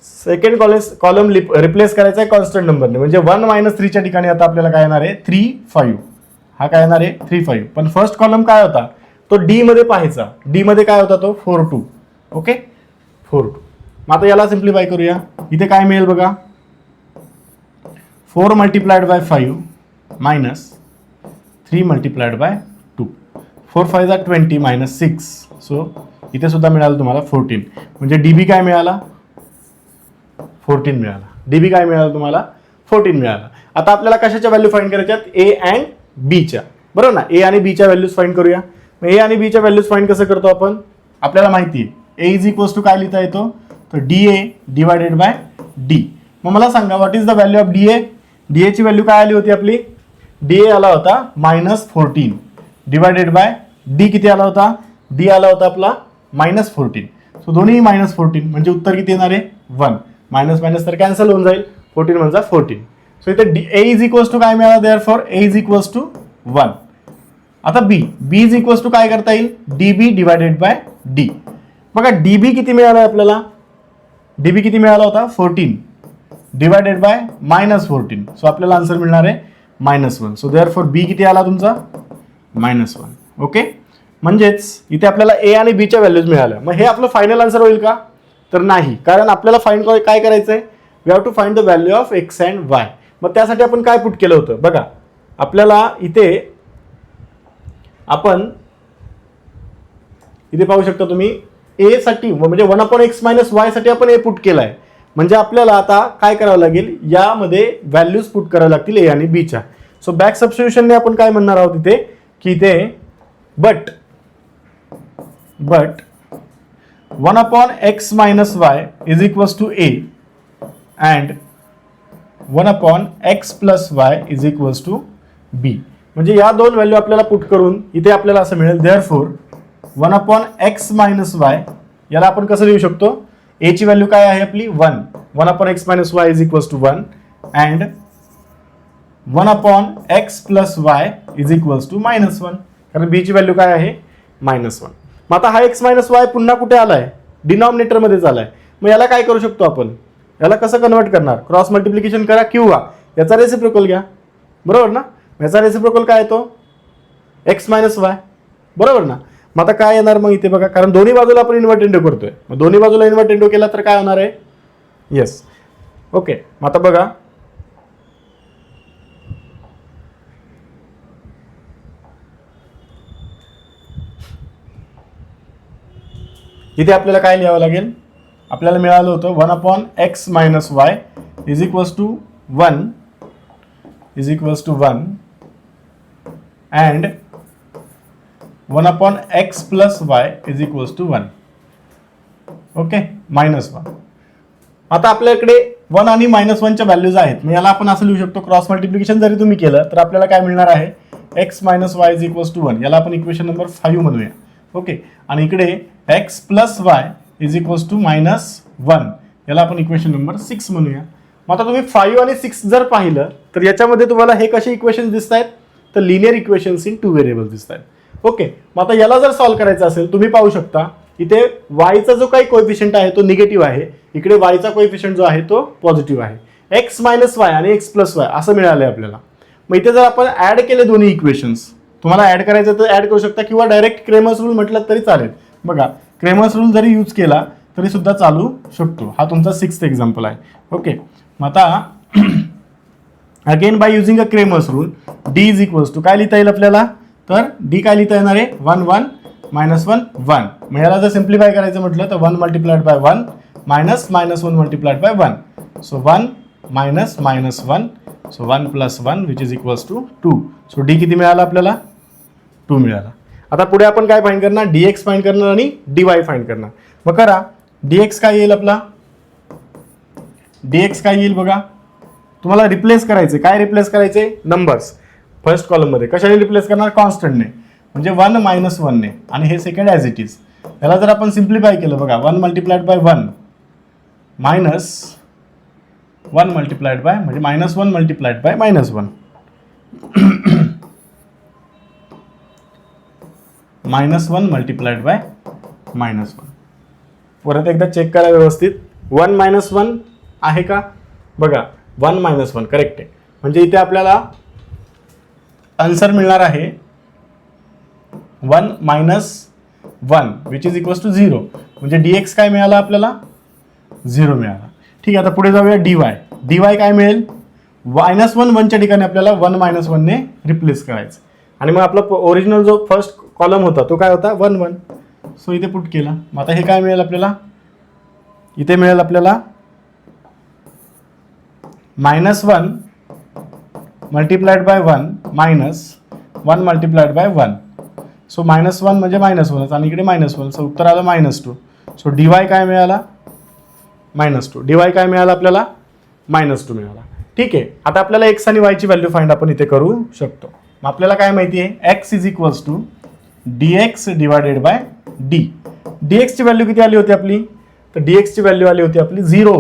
सेकंड कॉलम रिप्लेस करायचा आहे कॉन्स्टंट नंबरने, म्हणजे 1 - 3 च्या ठिकाणी आता आपल्याला काय येणार आहे 3 5, हा काय येणार आहे 3 5. पण फर्स्ट कॉलम काय होता तो D मध्ये पाहायचा, D मध्ये काय होता तो 4 2. ओके 4 2. मग आता याला सिम्प्लिफाय करूया, इथे काय मिळेल बघा 4 × 5 मायनस 3 × 2, 4 5 20 -6, सो इथे सुद्धा मिळालं तुम्हाला 14. म्हणजे DB काय मिळाला 14 मिळाला. DB काय मिळालं तुम्हाला 14 मिळाला. आता आपल्याला कशाच्या व्हॅल्यू फाइंड करायच्यात, A अँड B च्या, बरोबर ना. A आणि B च्या व्हॅल्यूज फाइंड करूया. मग A आणि B च्या व्हॅल्यूज फाइंड कसं करतो आपण, आपल्याला माहिती आहे A इज इक्वल्स टू काय लिहिता येतो, तर DA डिवायडेड बाय D. मग मला सांगा what is the value of DA. DA ची व्हॅल्यू काय आली होती आपली, DA आला होता -14 डिवायडेड बाय D किती आला होता, D आला होता आपला -14. सो दोन्ही -14 म्हणजे उत्तर किती येणार आहे 1. मायनस मायनस तर कॅन्सल होऊन जाईल, 14 म्हणजे 14. सो इथे A इज इक्वल्स टू काय मिळाला, therefore A is equals to 1. आता B इज इक्वल्स टू काय करता येईल, DB डिवायडेड बाय D. बघा DB किती मिळाला आपल्याला, DB किती मिळाला होता 14 डिवायडेड बाय -14. सो आपल्याला आन्सर मिळणार आहे -1. सो देअरफॉर B किती आला तुमचा -1. ओके, म्हणजेच इथे आपल्याला A आणि B च्या व्हॅल्यूज मिळाल्या. मग हे आपलं फायनल आन्सर होईल का, तर नाही, कारण आपल्याला फाइंड काय करायचं आहे, we have to find the value of X and Y. मग त्यासाठी आपण काय पुट केलं होतं बघा, आपल्याला इथे पाहू शकता तुम्ही A साठी म्हणजे 1/x - y साठी आपण A पुट केला आहे. म्हणजे आपल्याला आता काय करावं लागेल, यामध्ये व्हॅल्यूज पुट कराव्या लागतील A आणि B च्या. सो बॅक सबस्टिट्यूशनने आपण काय म्हणणार आहोत इथे, की इथे but 1/x - y is equals to A and 1/x + y is equals to B. म्हणजे या दोन व्हॅल्यू आपल्याला पुट करून इथे आपल्याला असं मिळेल, देअरफॉर 1/x - y याला आपण कसं लिहू शकतो, A ची व्हॅल्यू काय आहे आपली 1, 1/x - y is equals to 1 and 1/x + y is equals to -1, कारण B ची व्हॅल्यू काय आहे -1. मग आता हा x - y पुन्हा कुठे आलाय, डिनॉमिनेटर मध्येच आलाय. मग याला काय करू शकतो आपण, याला कसं कन्वर्ट करणार, क्रॉस मल्टिप्लिकेशन करा किंवा याचा रेसिप्रोकल घ्या, बरोबर ना. याचा रेसिप्रोकल काय येतो x - y, बरोबर ना. मग आता काय येणार मग इथे बघा, कारण दोन्ही बाजूला आपण इन्व्हर्ट इंटू करतोय, मग दोन्ही बाजूला इन्व्हर्ट इंटू केला तर काय होणार आहे, येस. ओके, मग आता बघा इथे आपल्याला काय लिहावं लागेल, आपल्याला मिळालं होतं 1/x - y is equals to 1 and 1/x + y is equals to 1. Okay, -1. आता आपल्याकडे 1 आणि -1 च्या व्हॅल्यूज आहेत. मग याला आपण असं लिहू शकतो, क्रॉस मल्टिप्लिकेशन जरी तुम्ही केलं तर आपल्याला काय मिळणार आहे, x - y is equals to 1. याला आपण इक्वेशन नंबर 5 म्हणूया. ओके, आणि इकडे x + y is equals to -1 याला आपण इक्वेशन नंबर 6 म्हणूया. मग आता तुम्ही 5 आणि 6 जर पाहिलं तर याच्यामध्ये तुम्हाला हे कसे इक्वेशन दिसत आहेत, तर लिनियर इक्वेशन्स इन 2 व्हेरिएबल्स दिसत आहेत. ओके, मग आता याला जर सॉल्व्ह करायचं असेल, तुम्ही पाहू शकता इथे वायचा जो काही कोएफिशियंट आहे तो निगेटिव्ह आहे, इकडे वायचा कोएफिशियंट जो आहे तो पॉझिटिव्ह आहे. x - y आणि x + y असं मिळालंय आपल्याला. मग इथे जर आपण ऍड केले दोन्ही इक्वेशन्स, तुम्हाला ऍड करायचं तर ऍड करू शकता किंवा डायरेक्ट क्रेमर्स रूल म्हटलं तरी चालेल. बघा, क्रेमर्स रूल जरी यूज केला तरी सुद्धा चालू शकतो. हा तुमचा 6th एक्झाम्पल आहे. ओके, मग आता again by using a Cramer's rule D is equals to काय लिहिता येईल आपल्याला, तर D काय लिहिता येणार आहे 1 1 -1 1. मग याला जर सिम्प्लिफाय करायचं म्हटलं तर 1 × 1 -1 × 1. So 1 -1, so 1 + 1 which is equals to 2. So D किती मिळाला आपल्याला 2 मिळाला. आता पुढे आपण काय फाइंड करणार, dx फाइंड करणार आणि dy फाइंड करणार. मग करा, dx काय येईल आपला, dx काय येईल बघा तुम्हाला रिप्लेस करायचे. काय रिप्लेस करायचे? नंबर्स. फर्स्ट कॉलममध्ये कशाने रिप्लेस करणार? कॉन्स्टंटने, म्हणजे 1 - 1 ने, आणि हे सेकंड ॲज इट इज. याला जर आपण सिम्प्लिफाय केलं बघा, 1 multiplied by 1 minus 1 multiplied bye, म्हणजे -1 मल्टिप्लाइड बाय -1 -1 मल्टिप्लाइड बाय -1. परत एकदा चेक करा व्यवस्थित. 1 - 1 आहे का? बघा 1 - 1 करेक्ट आहे. म्हणजे इथे आपल्याला आन्सर मिळणार आहे 1 - 1 विच इज इक्वल्स टू 0. म्हणजे dx काय मिळाला आपल्याला? 0 मिळाला. ठीक आहे, आता पुढे जाऊया. dy काय मिळेल? -1 1च्या ठिकाणी आपल्याला 1 - 1 ने रिप्लेस करायचं. आणि मग आपला ओरिजिनल जो फर्स्ट कॉलम होता तो काय होता? 1 1. सो इथे पुट केला. मग आता हे काय मिळेल आपल्याला? इथे मिळेल आपल्याला -1 multiplied by 1 minus 1 multiplied by 1. So -1 म्हणजे -1 आणि इकडे -1. सो उत्तर आलं -2. सो dy काय मिळाला? -2. dy काय मिळाला आपल्याला? -2 मिळाला. ठीक आहे, आता आपल्याला x आणि y ची व्हॅल्यू फाइंड आपण इथे करू शकतो. मग आपल्याला काय माहिती आहे? x is equals to dx divided by d. dx ची व्हॅल्यू किती आली होती आपली? तर dx ची व्हॅल्यू आली होती आपली 0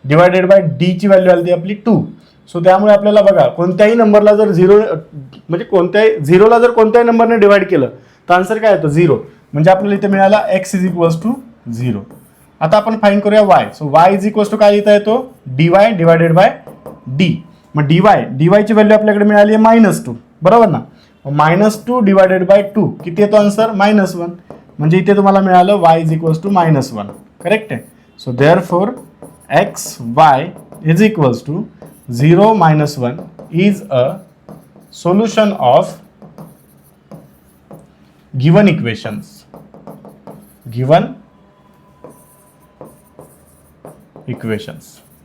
डिवायडेड बाय d ची व्हॅल्यू आली होती आपली 2. सो त्यामुळे आपल्याला बघा, कोणत्याही नंबरला जर 0 म्हणजे कोणत्याही 0ला जर कोणत्याही नंबरने डिवाइड केलं तर आन्सर काय येतो? 0. म्हणजे आपल्याला इथे मिळाला x इज इक्वल्स टू 0. आता आपण फाइंड करूया y. So y is equals to काय लिहिता येतो? dy divided by d. मग dy ची व्हॅल्यू आपल्याकडे मिळाली आहे -2, बरोबर ना? -2 डिवायडेड बाय 2 किती येतो आन्सर? -1. म्हणजे इथे तुम्हाला मिळालं y is equals to -1. Correct आहे. So therefore x y is equals to 0 - 1 is a solution of given equations.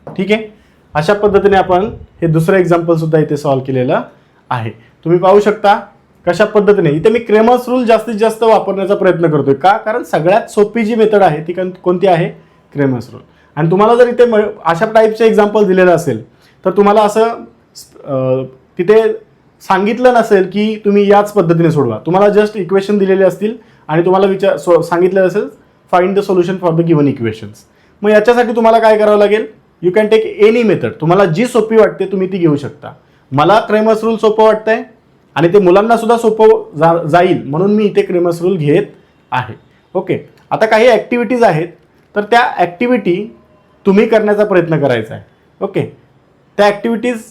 ठीक आहे, अशा पद्धतीने आपण हे दुसरं एक्झाम्पल सुद्धा इथे सॉल्व्ह केलेलं आहे. तुम्ही पाहू शकता कशा पद्धतीने. इथे मी क्रेमर्स रूल जास्तीत जास्त वापरण्याचा प्रयत्न करतोय. का? कारण सगळ्यात सोपी जी मेथड आहे ती कोणती आहे? Cramer's rule. आणि तुम्हाला जर इथे अशा टाईपचे एक्झाम्पल दिलेलं असेल तर तुम्हाला असं तिथे सांगितलं नसेल की तुम्ही याच पद्धतीने सोडवा. तुम्हाला जस्ट इक्वेशन दिलेले असतील आणि तुम्हाला सांगितलेलं असेल find the solution for the given equations. मग याच्यासाठी तुम्हाला काय करावं लागेल? You can take any method. तुम्हाला जी सोपी वाटते तुम्ही ती घेऊ शकता. मला क्रेमर्स रूल सोपं वाटतंय आणि ते मुलांना सुद्धा सोपं जाईल म्हणून मी इथे क्रेमर्स रूल घेत आहे. ओके, आता काही ॲक्टिव्हिटीज आहेत तर त्या ॲक्टिव्हिटी तुम्ही करण्याचा प्रयत्न करायचा आहे. ओके, त्या ॲक्टिव्हिटीज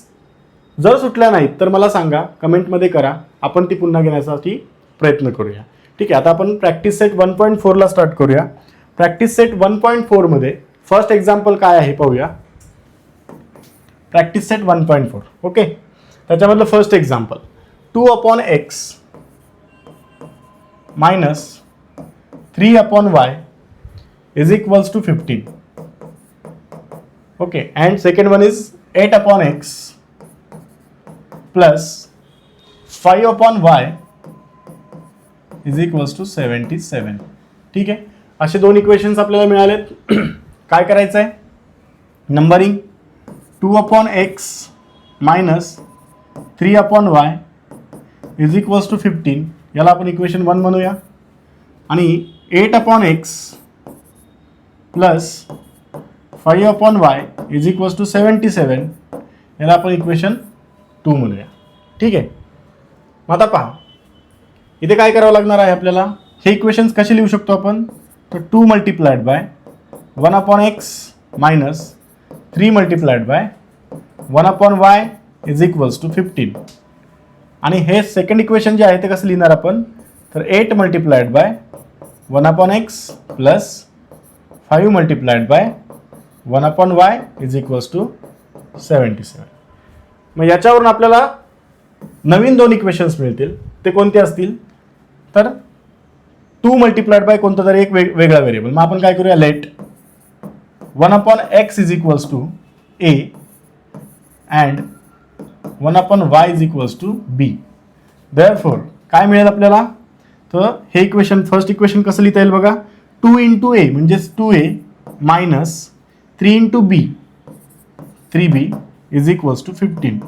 जर सुटल्या नाहीत तर मला सांगा, कमेंटमध्ये करा, आपण ती पुन्हा घेण्यासाठी प्रयत्न करूया. ठीक आहे, आता आपण प्रॅक्टिस सेट 1.4ला स्टार्ट करूया. प्रॅक्टिस सेट 1.4 मध्ये फर्स्ट एक्झाम्पल काय आहे पाहूया. Practice set 1.4. ओके, त्याच्यामधलं first example 2/x minus 3/y is equals to 15. Okay, and second one is 8/x plus 5/y is equals to 77. ठीक आहे, असे दोन इक्वेशन्स आपल्याला मिळालेत. काय करायचं आहे? Numbering 2/x minus 3/y is equals to 15. याला आपण इक्वेशन 1 म्हणूया. आणि 8/x plus 5/y is equals to 77 याला आपण इक्वेशन 2 म्हणूया. ठीक आहे, मग आता पहा इथे काय करावं लागणार आहे आपल्याला. हे इक्वेशन्स कसे लिहू शकतो आपण? तर 2 multiplied by 1/x minus 3 multiplied by 1/y is equals to 15. आणि हे सेकंड इक्वेशन जे आहे ते कसं लिहिणार आपण? तर 8 multiplied by 1/x plus 5 multiplied by 1/y is equals to 77. मग याच्यावरून आपल्याला नवीन दोन इक्वेशन्स मिळतील. ते कोणते असतील? तर 2 मल्टिप्लाइड बाय कोणता तरी एक वेगळा व्हेरिएबल. मग आपण काय करूया? Let 1/x is equals to a and 1/y is equals to b. Therefore काय मिळेल आपल्याला? तर हे इक्वेशन फर्स्ट इक्वेशन कसं लिहिता येईल बघा. 2 × a म्हणजेच 2a minus 3 × b 3b is equals to 15.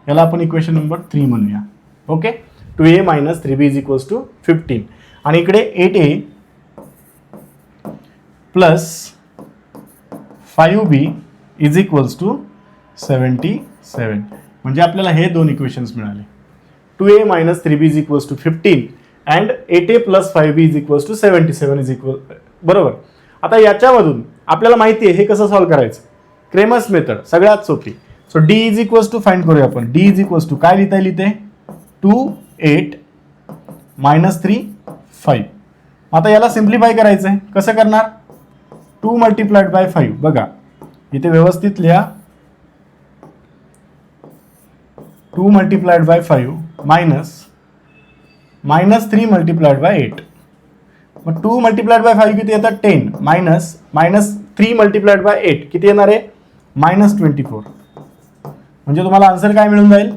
याला आपण इक्वेशन नंबर 3 म्हणूया. Okay, 2a minus 3b is equals to 15. आणि इकडे 8a plus 5b is equals to 77. म्हणजे आपल्याला हे दोन इक्वेशन्स मिळाले. 2a minus 3b is equals to 15 and 8a plus 5b is equals to 77 is equal. बरोबर. आता याच्यामधून आपल्याला माहिती आहे हे कसं सॉल्व्ह करायचं. क्रेमर्स मेथड सगळ्यात सोपी. So d is equals to find करूया आपण. d इज इक्वल्स टू काय लिहिता येईल इथे 2 8 मायनस 3 5. आता याला सिम्प्लिफाय करायचं आहे. कसं करणार 2 मल्टिप्लाइड बाय 5. बघा इथे व्यवस्थित लिहा 2 multiplied bye 5 minus 3 multiplied bye 8. मग 2 मल्टिप्लाइड बाय 5 किती येतात 10 मायनस 3 मल्टिप्लाइड बाय 8 किती येणार आहे -24. म्हणजे तुम्हाला आन्सर काय मिळून जाईल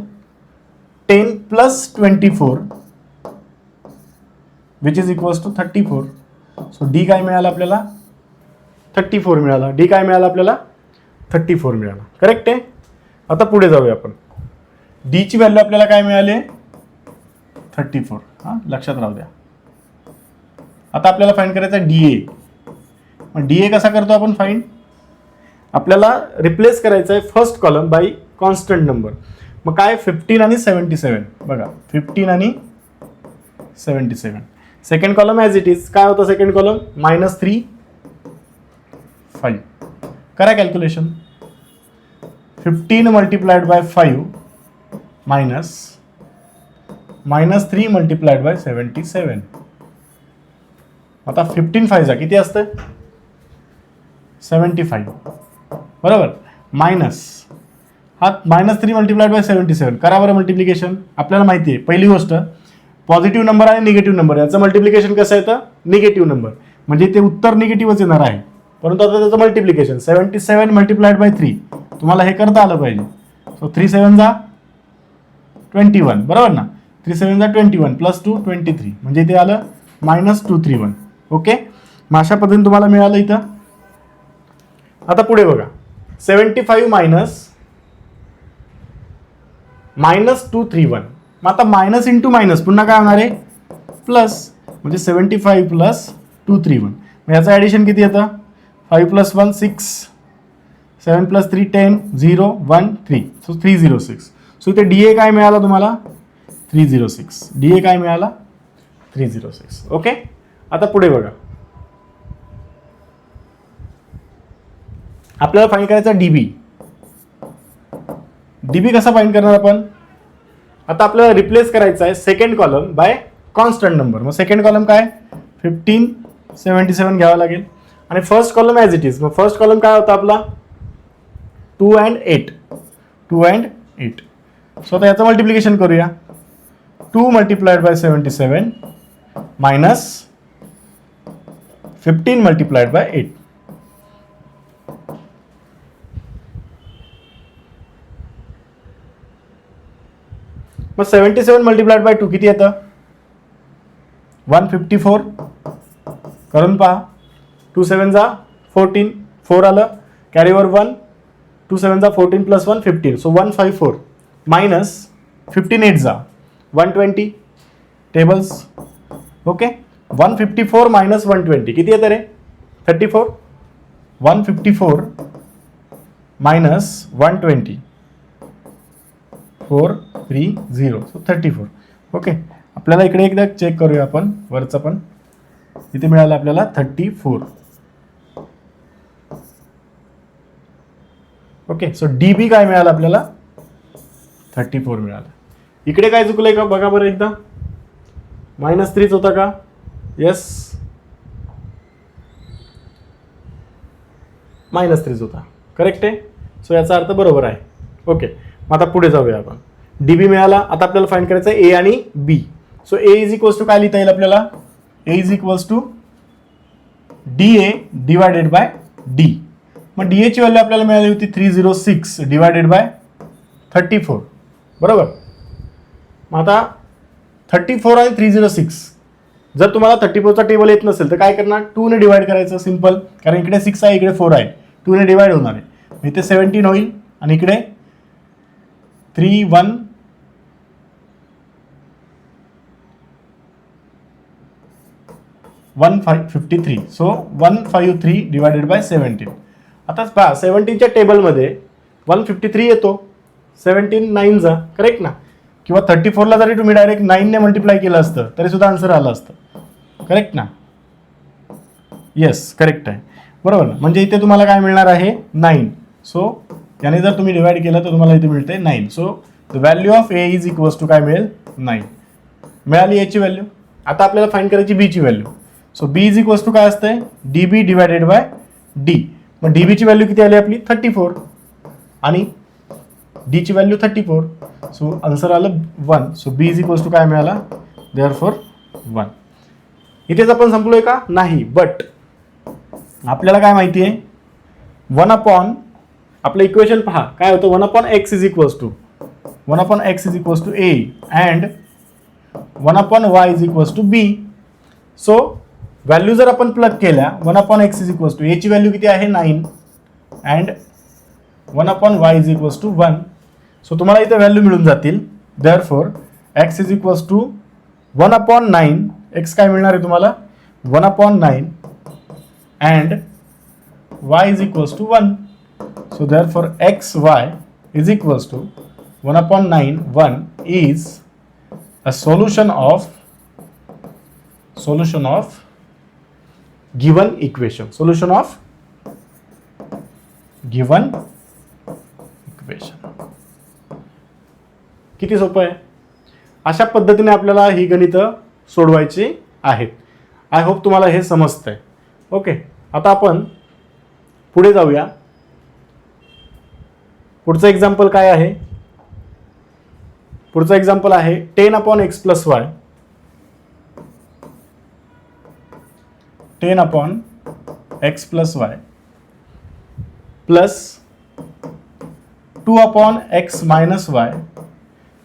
10 plus 24 which is equals to 34. So d काय मिळालं आपल्याला 34 मिळाला. डी काय मिळालं आपल्याला 34 मिळाला. करेक्ट आहे. आता पुढे जाऊया आपण. डी ची व्हॅल्यू आपल्याला काय मिळाली 34. हां लक्षात राहू द्या. आता आपल्याला फाइंड करायचा डी ए. मग डी ए कसा करतो आपण फाइंड. आपल्याला रिप्लेस करायचं आहे first column by constant number. मग काय 15 आणि 77. बघा 15 आणि 77. Second column as it is. काय होतं सेकंड कॉलम -3 5. करा calculation. 15 multiplied bye 5 -3 multiplied bye 77. आता 15 5 किती असतं 75. बरोबर. मायनस हा -3 मल्टिप्लाइड बाय 77. करा बरं मल्टिप्लिकेशन. आपल्याला माहिती आहे पहिली गोष्ट पॉझिटिव्ह नंबर आणि निगेटिव्ह नंबर याचं मल्टिप्लिकेशन कसं येतं निगेटिव्ह नंबर. म्हणजे ते उत्तर निगेटिव्हच येणार आहे. परंतु आता त्याचं मल्टिप्लिकेशन 77 मल्टिप्लाइड बाय 3 तुम्हाला हे करता आलं पाहिजे. सो 3 7 जा 21. बरोबर ना. 3 7 जा 21 प्लस 2 23 म्हणजे ते आलं -231. ओके. मग अशा पद्धतीने तुम्हाला मिळालं इथं. आता पुढे बघा 75 -231. मग आता मायनस इंटू मायनस पुन्हा काय होणार आहे प्लस. म्हणजे 75 प्लस 231. मग याचं ॲडिशन किती येतं 5 प्लस 1 6 7 प्लस 3 10 0 1 3. सो 306. सो इथे डी ए काय मिळाला तुम्हाला 306. डी ए काय मिळाला 306. ओके. आता पुढे बघा आपल्याला फाइंड करायचा डीबी. डीबी कसा फाइंड करणार आपण. आता आपल्याला रिप्लेस करायचा आहे second column by constant number. मग सेकंड कॉलम काय 15 77 घ्यावा लागेल आणि first column as it is. मग फर्स्ट कॉलम काय होता आपला 2 and 8. 2 and 8. सो आता याचं मल्टिप्लिकेशन करूया 2 multiplied bye 77 minus 15 multiplied bye 8. मग 77 मल्टिप्लाइड बाय 2 किती येतं 154. करून पहा 2 7 जा 14 4 आलं कॅरीवर 1 2 7 जा 14 प्लस 1 15. सो 154 मायनस 15 8 जा 120 टेबल्स. ओके. 154 मायनस 120 किती येतं रे 34. 154 मायनस 120 430. सो 34. ओके. आपल्याला इकडे एकदा चेक करूया आपण वरचं पण. इथे मिळालं आपल्याला 34. ओके. सो डी बी काय मिळालं आपल्याला 34 मिळालं. इकडे काय चुकलंय का बघा बरं एकदा. -3 होता का येस -3 होता. करेक्ट आहे. सो याचा अर्थ बरोबर आहे. ओके. मग आता पुढे जाऊया आपण. डी बी मिळाला. आता आपल्याला फाइंड करायचं ए आणि b. So a is equals to काय लिहिता येईल आपल्याला a is equals to D a divided by D. मग डी एची व्हॅल्यू आपल्याला मिळाली होती 306 डिवायडेड बाय 34. बरोबर. मग आता 34 आणि 306 जर तुम्हाला 34चा टेबल येत नसेल तर काय करणार 2 ने डिवाइड करायचं सिम्पल. कारण इकडे 6 आहे इकडे 4 आहे 2 ने डिवाइड होणार आहे. इथे 17 होईल आणि इकडे 3 1 153. So 153 divided by 17. आता पहा 17च्या टेबलमध्ये 153 येतो, 17 9 जा, करेक्ट ना. किंवा 34ला जरी तुम्ही डायरेक्ट 9ने मल्टिप्लाय केलं असतं तरी सुद्धा आन्सर आलं असतं, करेक्ट ना. येस, करेक्ट आहे, बरोबर ना. म्हणजे इथे तुम्हाला काय मिळणार आहे 9. सो याने जर तुम्ही डिवाइड केलं तर तुम्हाला इथे मिळते 9. So the value of a is equals to काय मिळेल 9. मिळाली याची व्हॅल्यू. आता आपल्याला फाइंड करायची बी ची value. So b is equals to काय असतंय d b divided by D. मग डी बीची व्हॅल्यू किती आली आपली 34 आणि डी ची व्हॅल्यू 34. सो आन्सर आलं 1. So b is equals to काय मिळाला देअरफॉर 1. इथेच आपण संपलोय का नाही, बट आपल्याला काय माहिती आहे 1 अपॉन आपलं इक्वेशन पहा काय होतं 1 upon x is equals to a and 1 upon y is equals to b. So value जर आपण प्लग केल्या 1 upon x is equals to a ची व्हॅल्यू किती आहे 9 and 1 upon y is equals to 1. So तुम्हाला इथे व्हॅल्यू मिळून जातील. Therefore x is equals to 1 upon 9. X काय मिळणार आहे तुम्हाला 1 upon 9 and y is equals to 1. So therefore x y is equals to 1 upon 9 1 is a solution of given equation. Solution of given equation. किती सोपं आहे. अशा पद्धतीने आपल्याला ही गणितं सोडवायची आहेत. आय होप तुम्हाला हे समजतंय. ओके, आता आपण पुढे जाऊया. पुढचं एक्झाम्पल काय आहे. पुढचं एक्झाम्पल आहे 10 upon x plus y. 10 upon x plus y plus 2 upon x minus y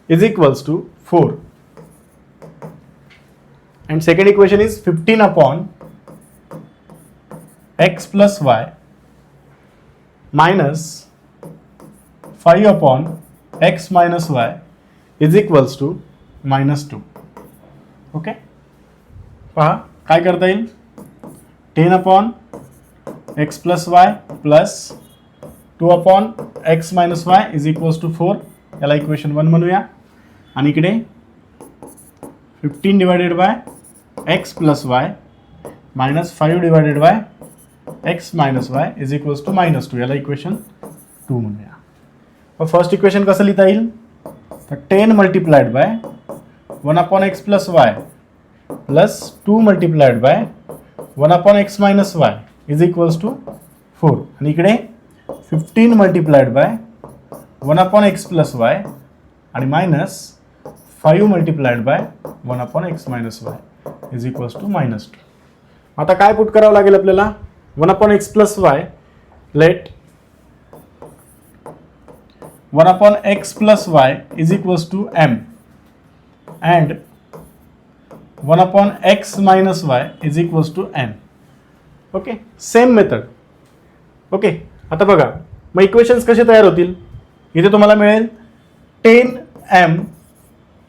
is equals to 4. And second equation is 15 upon x plus y minus 5 upon x minus y is equals to -2. Okay, पहा काय करता येईल 10 upon x plus y plus 2 upon x minus y is equals to 4. याला इक्वेशन 1 म्हणूया. आणि इकडे 15 divided by x plus y minus 5 divided by x minus y is equals to -2. याला इक्वेशन 2 म्हणूया. मग फर्स्ट इक्वेशन कसं लिहिता येईल तर 10 multiplied by 1 upon x plus y plus 2 multiplied by 1 upon x minus y is equals to 4. आणि इकडे 15 multiplied by 1 upon x plus y आणि minus 5 multiplied by 1 upon x minus y is equals to -2. आता काय पुट करावं लागेल आपल्याला 1 upon x plus y let 1 upon x plus y is equals to m and 1 upon x minus y is equals to n. Okay, same method. Okay, आता बघा मग इक्वेशन्स कसे तयार होतील. इथे तुम्हाला मिळेल 10m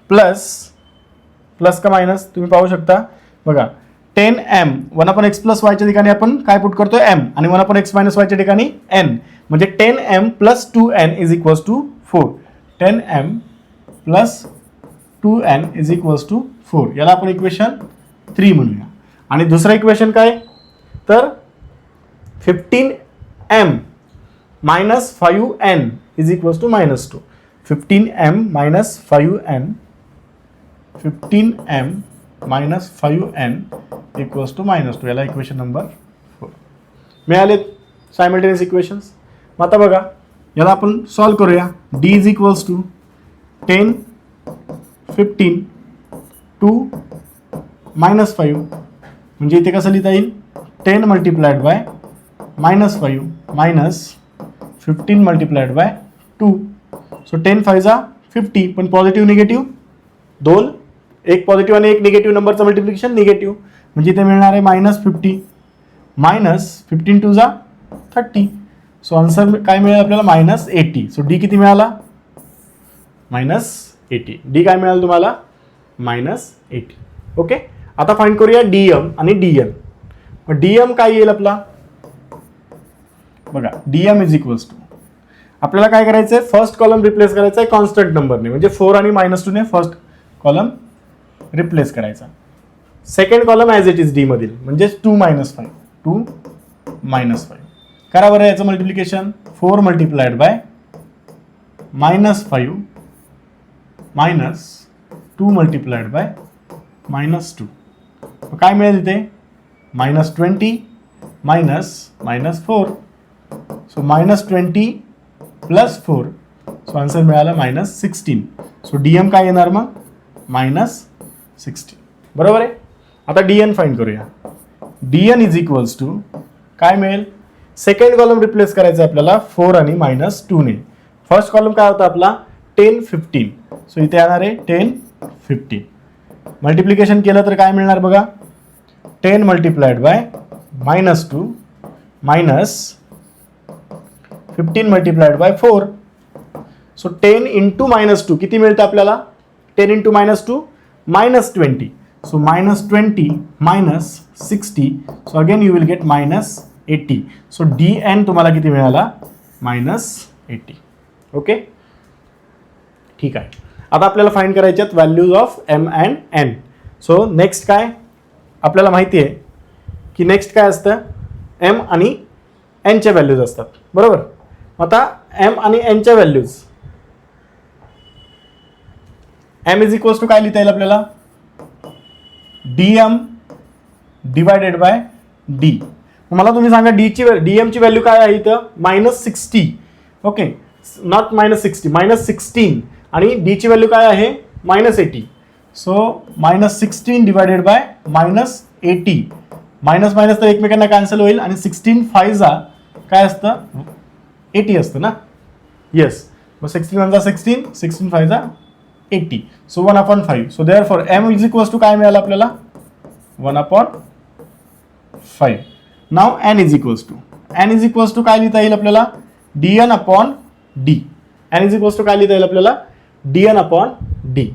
प्लस का मायनस तुम्ही पाहू शकता. बघा 10m 1 upon x प्लस वायच्या ठिकाणी आपण काय पुट करतोय m आणि 1 upon x मायनस वायच्या ठिकाणी n. म्हणजे 10m plus 2n is equals to 4. 10m plus 2n is equals to 4. याला आपण इक्वेशन 3 म्हणूया. आणि दुसरं इक्वेशन काय तर 15m minus 5n is equals to -2. 15m minus 5n 15m minus 5n equals to -2. याला इक्वेशन नंबर 4 मिळाले सायमल्टेनियस इक्वेशन्स. मग आता बघा याला आपण सॉल्व करूया. डी इज इक्वल्स टू 10 15 2 -5 म्हणजे इथे कसं लिहिता येईल 10 multiplied bye -5 minus 15 multiplied by 2. So 10 5 जा 50. पण पॉझिटिव्ह निगेटिव्ह दोन, एक पॉझिटिव्ह आणि एक निगेटिव्ह नंबरचं मल्टिप्लिकेशन निगेटिव्ह म्हणजे इथे मिळणार आहे -50 मायनस 15 2 जा 30. सो आन्सर काय मिळेल आपल्याला -80. सो डी किती मिळाला -80. डी काय मिळालं तुम्हाला? -80. ओके. आता फाइंड करूया डीएम आणि डीएन. मग डीएम काय येईल आपला? बघा, डीएम इज इक्वल्स टू, आपल्याला काय करायचं आहे? फर्स्ट कॉलम रिप्लेस करायचा आहे कॉन्स्टंट नंबरने, म्हणजे 4 आणि -2 ने फर्स्ट कॉलम रिप्लेस करायचा. Second column as it is D मधील, म्हणजे 2 - 5. 2 - 5 करा बरं याचं multiplication. 4 multiplied bye -5 minus 2 multiplied by -2. काय मिळेल इथे? -20 -4. सो -20 + 4. सो आन्सर मिळाला -16. सो डीएम काय येणार मग? -16. बरोबर आहे. आता डीएन फाइंड करूया. डीएन इज इक्वल्स टू काय मिळेल? सेकंड कॉलम रिप्लेस करायचं आपल्याला 4 आणि -2 ने. फर्स्ट कॉलम काय होता आपला? 10 15. सो इथे येणार आहे 10 15. मल्टिप्लिकेशन केलं तर काय मिळणार बघा? 10 multiplied by -2 minus 15 multiplied by 4. So 10 into -2 किती मिळतं आपल्याला? 10 into -2 -20. So -20 -60. So again you will get -80. So d n तुम्हाला किती मिळाला? -80. ओके, ठीक आहे. आता आपल्याला फाइंड करायचे आहेत values of m and n. So next काय आपल्याला माहिती आहे की नेक्स्ट काय असतं? एम आणि एनच्या व्हॅल्यूज असतात, बरोबर. आता एम आणि एनच्या values, m is equals to काय लिहिता येईल आपल्याला? D m divided by D. मला तुम्ही सांगा डीएमची व्हॅल्यू काय आहे इथं? -60. Okay, not -60, -16. आणि डीची व्हॅल्यू काय आहे? -80. So -16 divided by -80. Minus minus तर एकमेकांना कॅन्सल होईल आणि 16 5 काय असतं? 80 असतं ना. येस, मग 16 1 16, 16 5 80. So 1/5. So therefore m is equals to काय मिळालं आपल्याला? 1/5. Now n is equals to काय लिहिता येईल आपल्याला? dn upon d. N is equals to काय लिहिता येईल आपल्याला? dn upon d.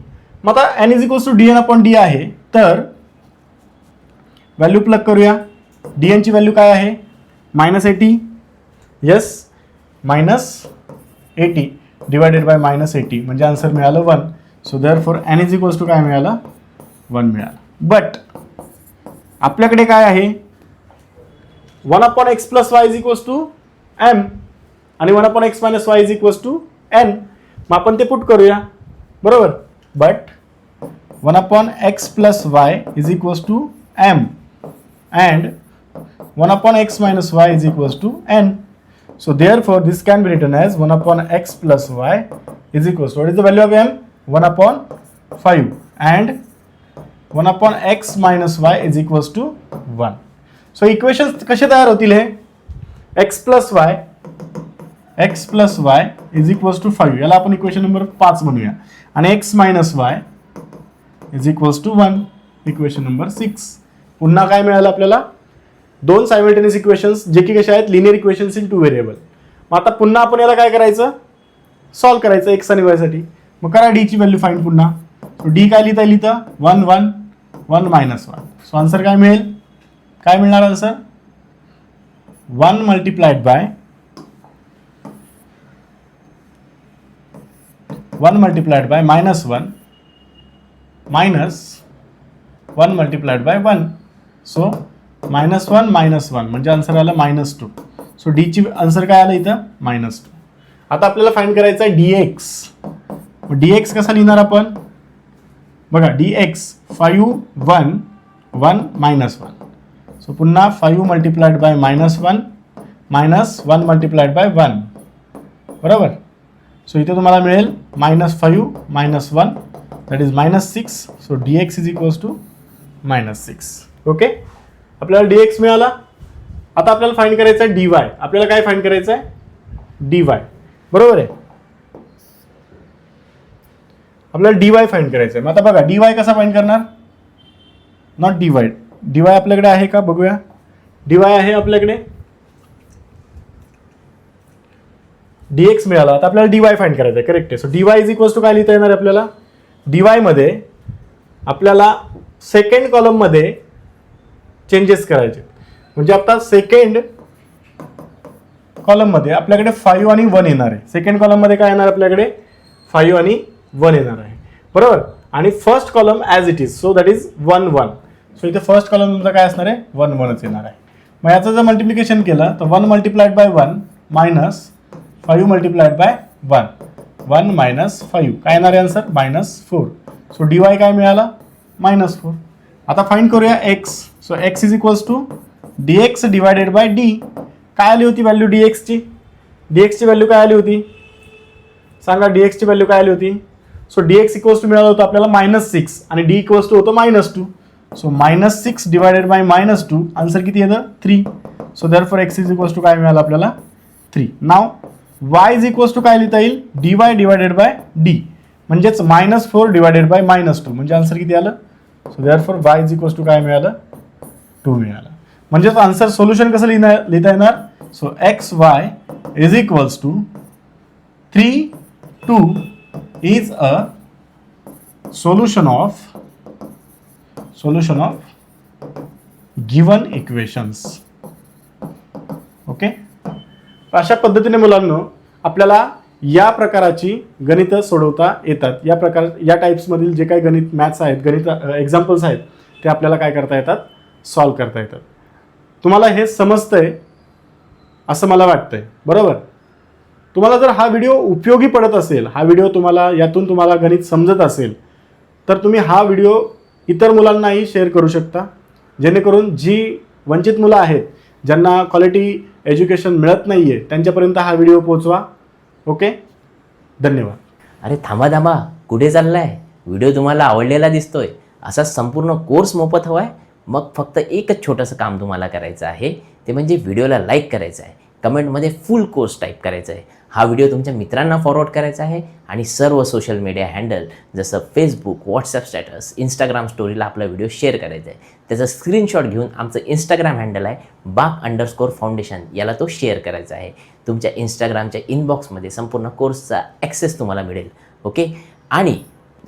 मग आता n is equals to dn upon d आहे, तर व्हॅल्यू प्लग करूया. dn ची व्हॅल्यू काय आहे? -80. येस, -80 डिवायडेड बाय -80 म्हणजे आन्सर मिळालं 1. So therefore n is equals to काय मिळालं? 1 मिळालं. बट आपल्याकडे काय आहे? 1/x + y is equals to m आणि 1/x - y is equals to n. मग आपण ते पुट करूया, बरोबर. But 1/x + y is equals to m and 1/x - y is equals to n. So therefore this can be written as 1/x + y is equals to, what is the value of m? 1/5 and 1/x - y is equals to 1. So equations कसे तयार होतील हे? x + y is equals to 5. याला आपण इक्वेशन नंबर 5 म्हणूया. आणि x - y is equals to 1. Equation number 6. पुन्हा काय मिळालं आपल्याला? 2 सायमल्टेनियस इक्वेशन्स जे की कशा आहेत? Linear equations in 2 variable. मग आता पुन्हा आपण याला काय करायचं? सॉल्व करायचं x आणि y साठी. मग करा डी ची व्हॅल्यू फाइंड पुन्हा. सो डी काय लिहिता येईल इथं? 1 1 1 -1. सो आन्सर काय मिळेल? काय मिळणार answer? 1 multiplied by 1 multiplied by -1 minus 1 multiplied by 1. So -1 -1 म्हणजे आन्सर आलं -2. सो डी ची आन्सर काय आलं इथं? -2. आता आपल्याला फाइंड करायचं आहे dx. dx कसा लिहिणार आपण? बघा, dx 5 1 1 -1. सो पुन्हा 5 multiplied by -1 minus 1 multiplied by 1, बरोबर. सो इथे तुम्हाला मिळेल -5 -1 that is -6. So dx is equals to -6. Okay, आपल्याला dx मिळाला. आता आपल्याला फाइंड करायचं आहे dy. आपल्याला काय फाइंड करायचं आहे? dy, बरोबर आहे. आपल्याला dy फाइंड करायचं आहे. मग आता बघा dy कसा फाइंड करणार? Not dy. dy आपल्याकडे आहे का? बघूया. dy आहे आपल्याकडे. dx मिळाला. आता आपल्याला dy फाइंड करायचं आहे. करेक्ट आहे. So dy is equals to काय लिहिता येणार आपल्याला? dy मध्ये आपल्याला सेकंड कॉलम मध्ये चेंजेस करायचे. म्हणजे आता सेकंड कॉलम मध्ये आपल्याकडे 5 आणि 1 येणार आहे. सेकंड कॉलम मध्ये काय येणार आपल्याकडे? 5 आणि 1 येणार आहे. बरोबर. आणि first column as it is, so that is 1 1. So इथे फर्स्ट कॉलम तुमचा काय असणार आहे? 1 1च येणार आहे. मग याचं जर मल्टिप्लिकेशन केलं तर 1 multiplied by 1 minus 5 multiplied by 1, 1 minus 5 काय येणार आहे आन्सर? -4. सो dy काय मिळाला? -4. आता फाइंड करूया x. So x is equals to dx divided by d. काय आली होती व्हॅल्यू dx ची? dx ची व्हॅल्यू काय आली होती? सांगा dx ची व्हॅल्यू काय आली होती? सो dx इक्वल्स टू मिळालं होतं आपल्याला -6 आणि d इक्वल्स टू होतं -2. सो -6 डिवायडेड बाय -2 आन्सर किती येतं? 3. So therefore x is equals to काय मिळालं आपल्याला? 3. Now y is equals to काय लिहिता येईल? dy डिवायडेड बाय d म्हणजेच -4 डिवायडेड बाय -2 म्हणजे आन्सर किती आलं? So therefore y is equals to काय मिळालं? 2 मिळालं. म्हणजेच आन्सर सोल्युशन कसं लिहिता येणार? So xy is equals to 3 2 is a solution of given equations. ओके. अशा पद्धतीने मुलांनो आपल्याला या प्रकाराची गणितं सोडवता येतात. या टाईप्समधील जे काही गणित मॅथ्स आहेत, गणित एक्झाम्पल्स आहेत ते आपल्याला काय करता येतात? सॉल्व करता येतात. तुम्हाला हे समजतंय असं मला वाटतंय. बरोबर. तुम्हाला जर हा व्हिडिओ उपयोगी पडत असेल, हा व्हिडिओ यातून तुम्हाला गणित समजत असेल तर तुम्ही हा व्हिडिओ इतर मुलांनाही शेअर करू शकता, जेणेकरून जी वंचित मुलं आहेत, ज्यांना क्वालिटी एज्युकेशन मिळत नाही आहे, त्यांच्यापर्यंत हा व्हिडिओ पोहोचवा. ओके. धन्यवाद. अरे थांबा, कुठे चाललाय? व्हिडिओ तुम्हाला आवडलेला दिसतोय. असा संपूर्ण कोर्स मोफत हवा आहे? मग फक्त एकच छोटंसं काम तुम्हाला करायचं आहे, ते म्हणजे व्हिडिओला लाईक करायचं आहे, कमेंटमध्ये फुल कोर्स टाईप करायचं आहे, हा व्हिडिओ तुमच्या मित्रांना फॉरवर्ड करायचा आहे आणि सर्व सोशल मीडिया हँडल जसं फेसबुक, व्हॉट्सअप स्टेटस, इंस्टाग्राम स्टोरीला आपला व्हिडिओ शेअर करायचा आहे. त्याचा स्क्रीनशॉट घेऊन आमचं इंस्टाग्राम हँडल आहे BAK_फाउंडेशन, याला तो शेअर करायचा आहे. तुमच्या इंस्टाग्रामच्या इनबॉक्समध्ये संपूर्ण कोर्सचा ॲक्सेस तुम्हाला मिळेल. ओके. आणि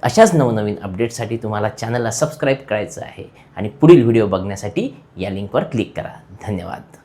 अशाच नवनवीन अपडेट्ससाठी तुम्हाला चॅनलला सबस्क्राईब करायचं आहे आणि पुढील व्हिडिओ बघण्यासाठी या लिंकवर क्लिक करा. धन्यवाद.